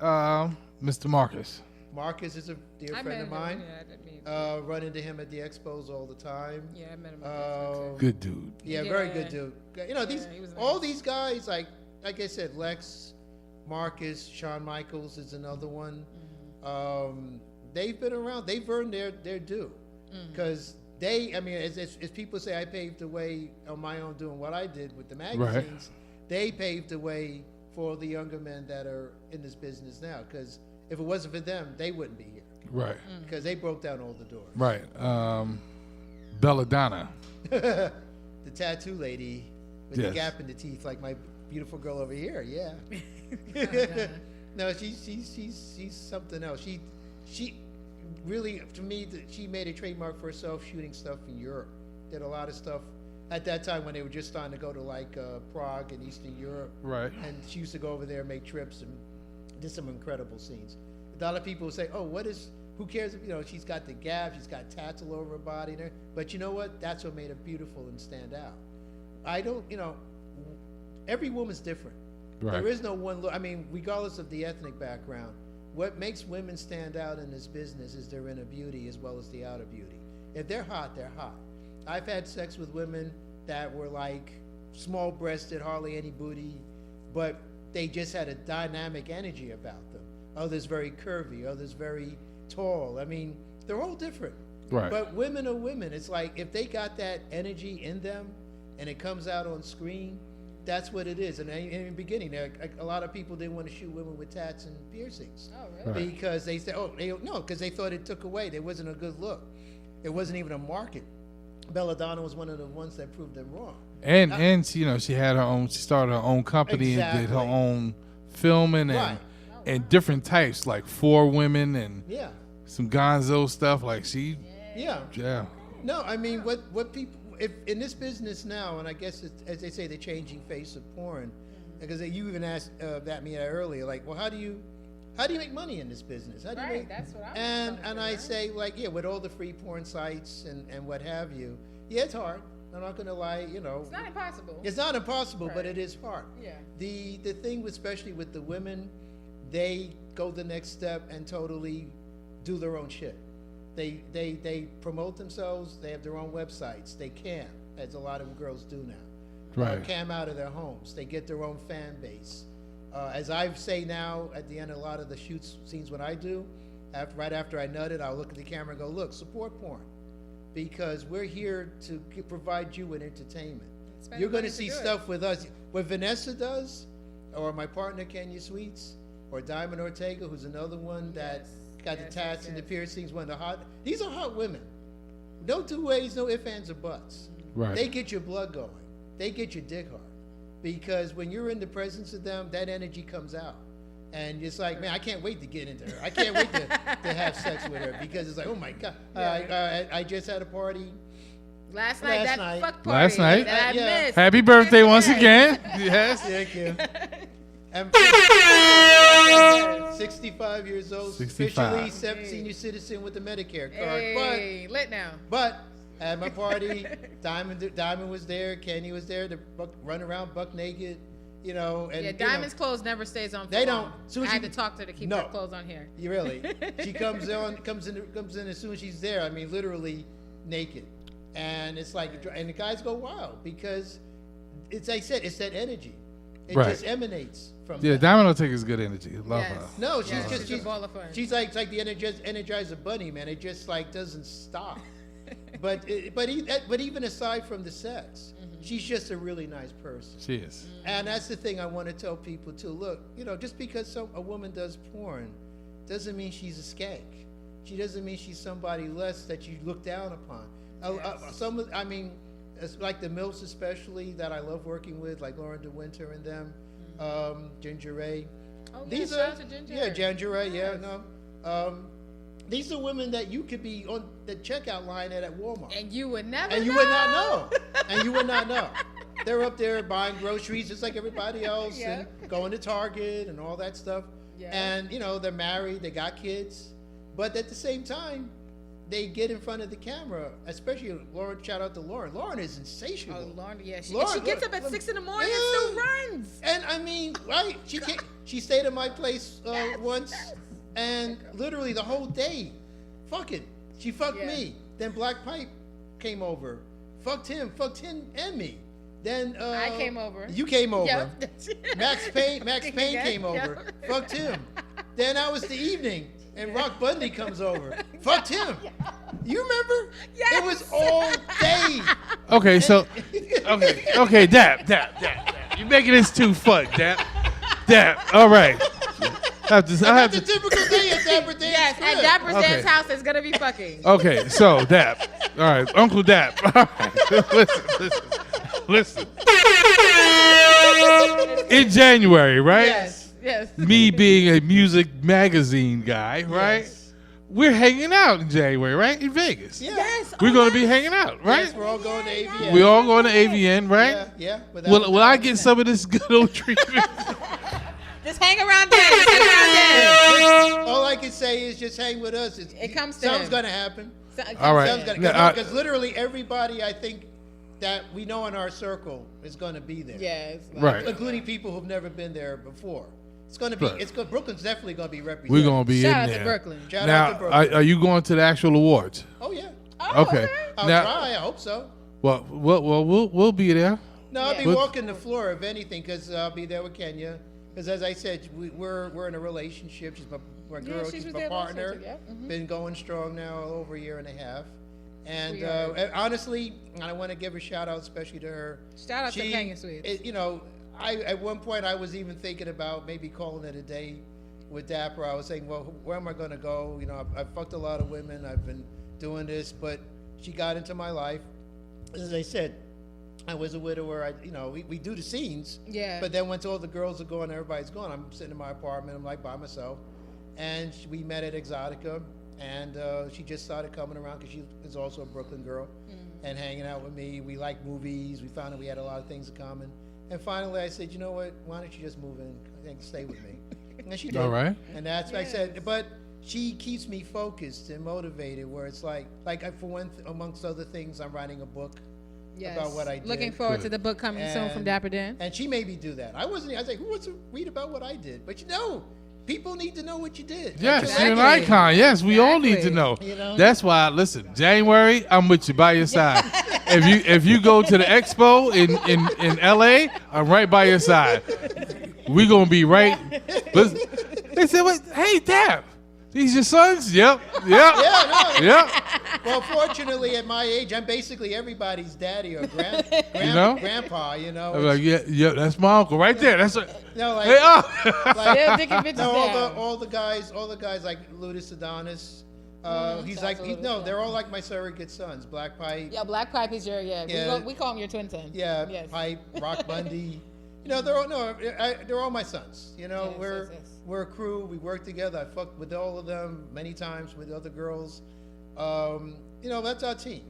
Mr. Marcus. Marcus is a dear I friend met of him. mine. Yeah, I didn't mean. Run into him at the expos all the time. Yeah, I met him. At the expo, too. Good dude. Yeah, very good dude. These he was all nice. these guys, like I said, Lex, Marcus, Shawn Michaels is another one. They've been around. They've earned their due because as people say, I paved the way on my own doing what I did with the magazines. They paved the way for the younger men that are in this business now. Because if it wasn't for them, they wouldn't be here. Right. Because they broke down all the doors. Right. Belladonna. The tattoo lady with the Yes. gap in the teeth, like my beautiful girl over here. Yeah. No, she's something else. She really, to me, she made a trademark for herself shooting stuff in Europe. Did a lot of stuff at that time when they were just starting to go to like Prague and Eastern Europe. Right. And she used to go over there and make trips and did some incredible scenes. A lot of people would say, "Oh, who cares if, she's got the gap, she's got tats all over her body." But you know what? That's what made her beautiful and stand out. I don't, every woman's different. Right. There is no one look. I mean, regardless of the ethnic background, what makes women stand out in this business is their inner beauty as well as the outer beauty. If they're hot, they're hot. I've had sex with women that were like small-breasted, hardly any booty, but they just had a dynamic energy about them. Others very curvy, others very tall. I mean, they're all different. Right. But women are women. It's like if they got that energy in them and it comes out on screen, that's what it is. And in the beginning, a lot of people didn't want to shoot women with tats and piercings. Oh, really? Right. Because they said, because they thought it took away. There wasn't a good look. It wasn't even a market. Belladonna was one of the ones that proved them wrong. And she had her own. She started her own company and did her Exactly. own filming Right. and different types, like 4 women and Yeah. some Gonzo stuff. Like Yeah. yeah. No, I mean, what people, if in this business now, and I guess it's, as they say, the changing face of porn, because you even asked me earlier, like, well, how do you make money in this business? How do you Right, make, that's what I was and trying to I figure out. say, like, yeah, with all the free porn sites and what have you, yeah, it's hard. I'm not gonna lie, It's not impossible. it's not impossible, but Right. it is hard. Yeah. The thing, especially with the women, they go the next step and totally do their own shit. They promote themselves. They have their own websites. They cam, as a lot of girls do now. Right. Cam out of their homes. They get their own fan base. As I say now, at the end of a lot of the scenes when I do, right after I nut it, I'll look at the camera and go, look, support porn. Because we're here to provide you with entertainment. Spend You're going money to to see do it. stuff with us. What Vanessa does, or my partner Kenya Sweets, or Diamond Ortega, who's another one that got Yes, the tats yes, and the yes. piercings, one of the hot. These are hot women. No two ways, no ifs, ands, or buts. Right. They get your blood going. They get your dick hard. Because when you're in the presence of them, that energy comes out. And it's like, man, I can't wait to get into her. I can't wait to have sex with her because it's like, oh my God. I just had a party. Last night, Last that night. fuck party Last night. that I Yeah. missed. Happy birthday once Yes. again. Yes. Thank you. I'm 65 years old, 65. officially senior citizen with the Medicare card. Hey, lit now. But at my party, Diamond was there, Kenny was there, to run around buck naked, and Yeah, Diamond's clothes never stays on. They for don't. long. Soon as I had you- to talk to her to keep No. her clothes on here. You really? She comes in as soon as she's there. I mean, literally naked, and it's like, and the guys go wild because it's like I said, it's that energy. It Right. just emanates from. Yeah, that. Diamond Ortega's good energy. Love Yes. her. No, she's Yeah, just she's a ball of fun. she's like it's like the Energizer Bunny, man. It just like doesn't stop. but even aside from the sex, she's just a really nice person. She is. And that's the thing I want to tell people too. Look, just because a woman does porn doesn't mean she's a skank. She doesn't mean she's somebody less that you look down upon. It's like the MILFs especially that I love working with, like Lauren DeWinter and them, Ginger Ray. Oh, yeah, These shout are out to Ginger. yeah, Ginger Ray. Yes. Yeah, no. These are women that you could be on the checkout line at Walmart. And you would never And you know. would not know. And you would not know. They're up there buying groceries just like everybody else Yeah. and going to Target and all that stuff. Yeah. And, you know, they're married, they got kids. But at the same time, they get in front of the camera, especially Lauren. Shout out to Lauren. Lauren is insatiable. Oh, Lauren, yeah. She Lauren, gets up at 6 in the morning and Yeah. still runs. And I mean, right? She stayed at my place once, and literally the whole day, fuck it. She fucked Yeah. me. Then Black Pipe came over, fucked him and me. Then I came over. You came over. Yep. Max Payne came over, fucked him. Then that was the evening, and Rock Bundy comes over, fucked him. You remember? Yes. It was all day. Okay, so okay, Dap. You're making this too fun, Dap. All right. I have That's to. the typical day at Dapper Dan. Yes, at Dapper Dan's house, there's gonna be fucking. Okay, so Dap. All right, Uncle Dap. All right. Listen. In January, right? Yes. Me being a music magazine guy, right? Yes. We're hanging out in January, right? In Vegas. Yeah. Yes. We're going to be hanging out, right? Yes, we're all going to AVN. We all going to AVN, right? Yeah, yeah. without a Will I doubt. get some of this good old treatment? Just hang around there. Just hang around there. All I can say is just hang with us. It comes to Something's him. going to happen. All right. Something's going Yeah, to because literally everybody I think that we know in our circle is going to be there. Yes. Right. Including people who've never been there before. It's going to be. Right. Brooklyn's definitely going to be represented. We're going to be Shout in out there. to Brooklyn. Shout Now, out to Brooklyn. are you going to the actual awards? Oh yeah. Oh, Okay. I'll Now, try. I hope so. well, we'll be there. No, I'll be Yeah. walking the floor if anything, because I'll be there with Kenya. Because as I said, we're in a relationship. She's my girl. she She's was my there last partner. year, too, yeah. Mhm. Been going strong now over a year and a half. And Sweetheart. honestly, I want to give a shout out, especially to her. Shout out to Kenya Sweets. You know, at one point I was even thinking about maybe calling it a day with Dapper. I was saying, well, where am I going to go? You know, I've fucked a lot of women. I've been doing this, but she got into my life. As I said, I was a widower. We do the scenes. Yeah. But then once all the girls are gone, everybody's gone. I'm sitting in my apartment. I'm like by myself. And we met at Exotica. And she just started coming around because she is also a Brooklyn girl and hanging out with me. We like movies. We found that we had a lot of things in common. And finally I said, you know what? Why don't you just move in and stay with me? And she did. All right. And that's what I said. But she keeps me focused and motivated where it's like for one, amongst other things, I'm writing a book about what I did. Looking forward to the book coming soon from Dapper Dan. And she made me do that. I was like, who wants to read about what I did? But people need to know what you did. Yes, you're an icon. Yes, we all need to know. You know? That's why. Listen, January, I'm with you by your side. if you go to the expo in LA, I'm right by your side. We gonna be right. Listen, they said, "What? Hey, Dap, these your sons? Yep. Yeah, no. Yep. Well, fortunately, at my age, I'm basically everybody's daddy or grandpa. You know. I'm like, yeah, that's my uncle right there. That's a, No, like, hey, oh. Still dicking bitches no, down. all the guys like Ludus Adonis. He's like, they're all like my surrogate sons. Black Pipe. Yeah, Black Pipe is your, Yeah. we call him your twin son. Yeah, Yes. Pipe, Rock Bundy. They're all my sons. Yes, we're yes. we're a crew. We work together. I fucked with all of them many times with other girls. That's our team.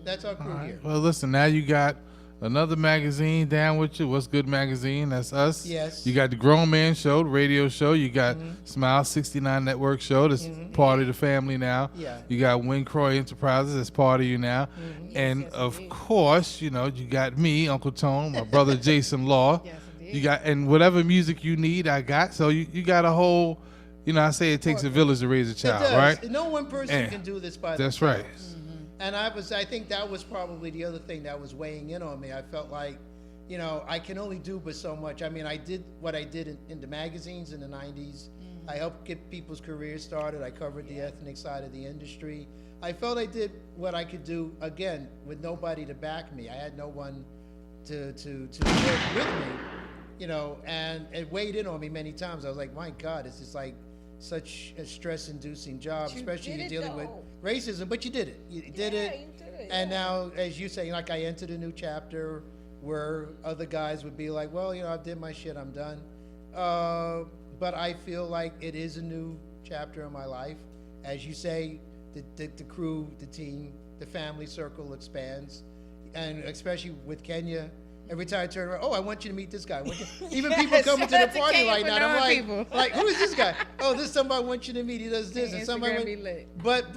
That's our crew here. Well, listen, now you got another magazine down with you. What's Good Magazine? That's us. Yes. You got the Grown Man Show, the radio show. You got Smiles69Network show. That's part of the family now. Yeah. You got Wincroy Enterprises. That's part of you now. And of course, you got me, Uncle Tone, my brother Jason Law. Yes, indeed. You got, and whatever music you need, I got. So you got a whole, I say it takes a village to raise a It child, does. right? No one person Yeah. can do this by That's themselves. right. And I think that was probably the other thing that was weighing in on me. I felt like, I can only do but so much. I mean, I did what I did in the magazines in the 90s. I helped get people's careers started. I covered the ethnic side of the industry. I felt I did what I could do, again, with nobody to back me. I had no one to work with me, and it weighed in on me many times. I was like, my God, it's just like such a stress-inducing job, You especially did you're it, dealing with though. racism, but you did it. You did it. You did it, And now, as you say, like I entered a new chapter where other guys would be like, well, I did my shit, I'm done. But I feel like it is a new chapter in my life. As you say, the crew, the team, the family circle expands. And especially with Kenya, Every time I turn around, oh, I want you to meet this guy. Even people coming to the party right now, I'm like, who is this guy? Oh, this is somebody I want you to meet. He does this, and somebody. But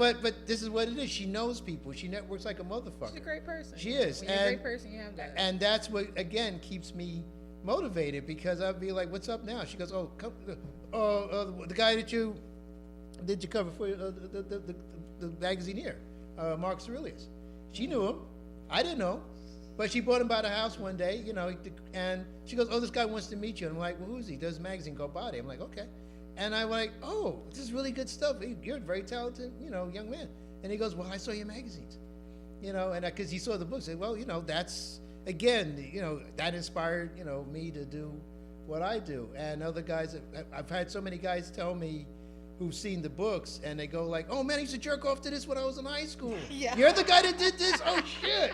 this is what it is. She knows people. She networks like a motherfucker. She's a great person. She is. When you're a great person, you have that. And that's what again keeps me motivated, because I'd be like, what's up now? She goes, oh, come, the guy that you did your cover for the magazine here, Mark Aurelius. She knew him. I didn't know. But she brought him by the house one day, and she goes, oh, this guy wants to meet you. And I'm like, well, who's he? There's a magazine called Body. I'm like, okay. And I'm like, oh, this is really good stuff. You're a very talented, young man. And he goes, well, I saw your magazines, and because he saw the books. I said, well, that's, again, that inspired, me to do what I do. And other guys, I've had so many guys tell me who've seen the books, and they go like, oh, man, I used to jerk off to this when I was in high school. Yeah. You're the guy that did this? Oh, shit,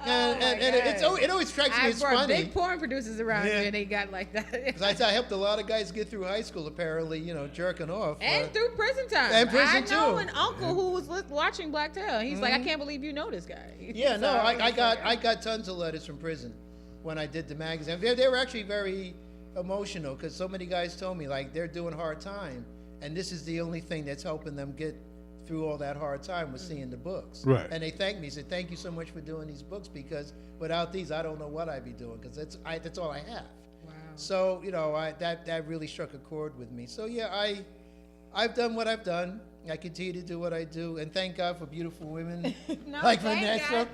And it always strikes me as funny. I brought big porn producers around here, and they got like that. Because I helped a lot of guys get through high school, apparently, jerking off. And through prison time. And prison, I know an uncle who was watching Blacktail. He's like, I can't believe you know this guy. Yeah, so I got tons of letters from prison when I did the magazine. They were actually very emotional, because so many guys told me, like, they're doing hard time, and this is the only thing that's helping them get through all that hard time was seeing the books. Right. And they thanked me, said, thank you so much for doing these books, because without these, I don't know what I'd be doing, because that's all I have. Wow. So, that really struck a chord with me. So, yeah, I've done what I've done. I continue to do what I do, and thank God for beautiful women like Vanessa,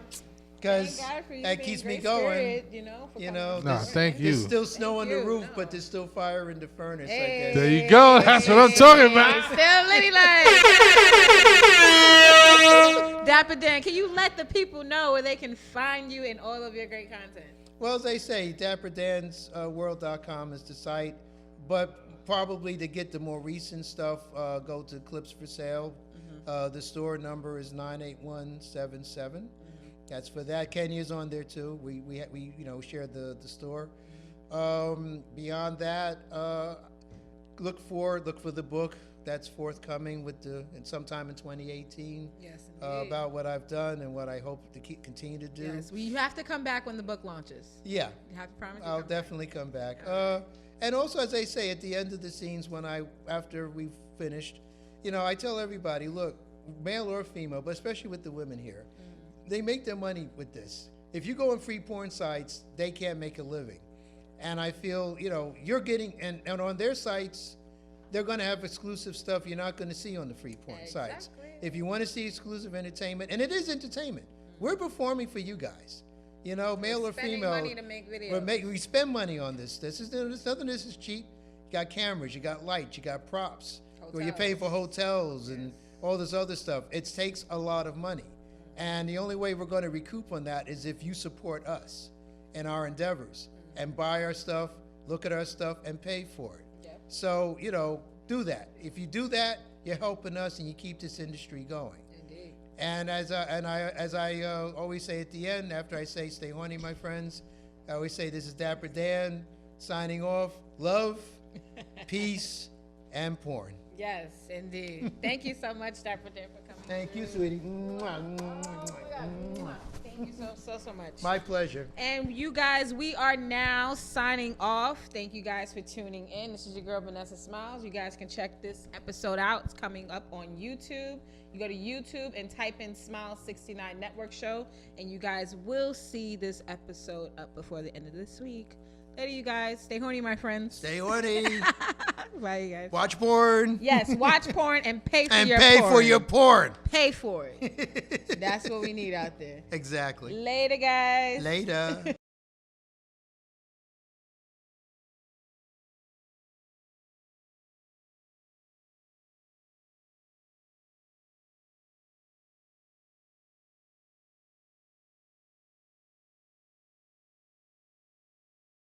because that keeps me going. Thank you. There's still snow on the roof, but there's still fire in the furnace. Hey. There you go. That's what I'm talking about. Still Liddy like. Dapper Dan, can you let the people know where they can find you and all of your great content? Well, as they say, dapperdansworld.com is the site, but probably to get the more recent stuff, go to Clips for Sale. The store number is 98177. That's for that. Kenya's on there too. We share the store. Beyond that, look for the book that's forthcoming sometime in 2018. Yes, about what I've done and what I hope to continue to do. Yes, well, you have to come back when the book launches. Yeah, you have to promise. I'll definitely come back. And also, as they say, at the end of the scenes, after we've finished, I tell everybody, look, male or female, but especially with the women here, they make their money with this. If you go on free porn sites, they can't make a living. And I feel, you're getting, and on their sites, they're going to have exclusive stuff you're not going to see on the free porn sites. If you want to see exclusive entertainment, and it is entertainment, we're performing for you guys. Male or female. Money to make videos. We spend money on this. Nothing of this is cheap. You got cameras, you got lights, you got props. Where you pay for hotels and all this other stuff. It takes a lot of money. And the only way we're going to recoup on that is if you support us in our endeavors and buy our stuff, look at our stuff, and pay for it. Yep. So, do that. If you do that, you're helping us and you keep this industry going. Indeed. And as I always say at the end, after I say stay horny, my friends, I always say this is Dapper Dan signing off. Love, peace, and porn. Yes, indeed. Thank you so much, Dapper Dan, for coming. Thank you, sweetie. Thank you so much. My pleasure. And you guys, we are now signing off. Thank you guys for tuning in. This is your girl, Vanessa Smilez. You guys can check this episode out. It's coming up on YouTube. You go to YouTube and type in Smiles69Network show, and you guys will see this episode up before the end of this week. Later, you guys. Stay horny, my friends. Stay horny. Bye, you guys. Watch porn. Yes, watch porn and pay for and your pay porn. for your porn. Pay for it. That's what we need out there. Exactly. Later, guys. Later.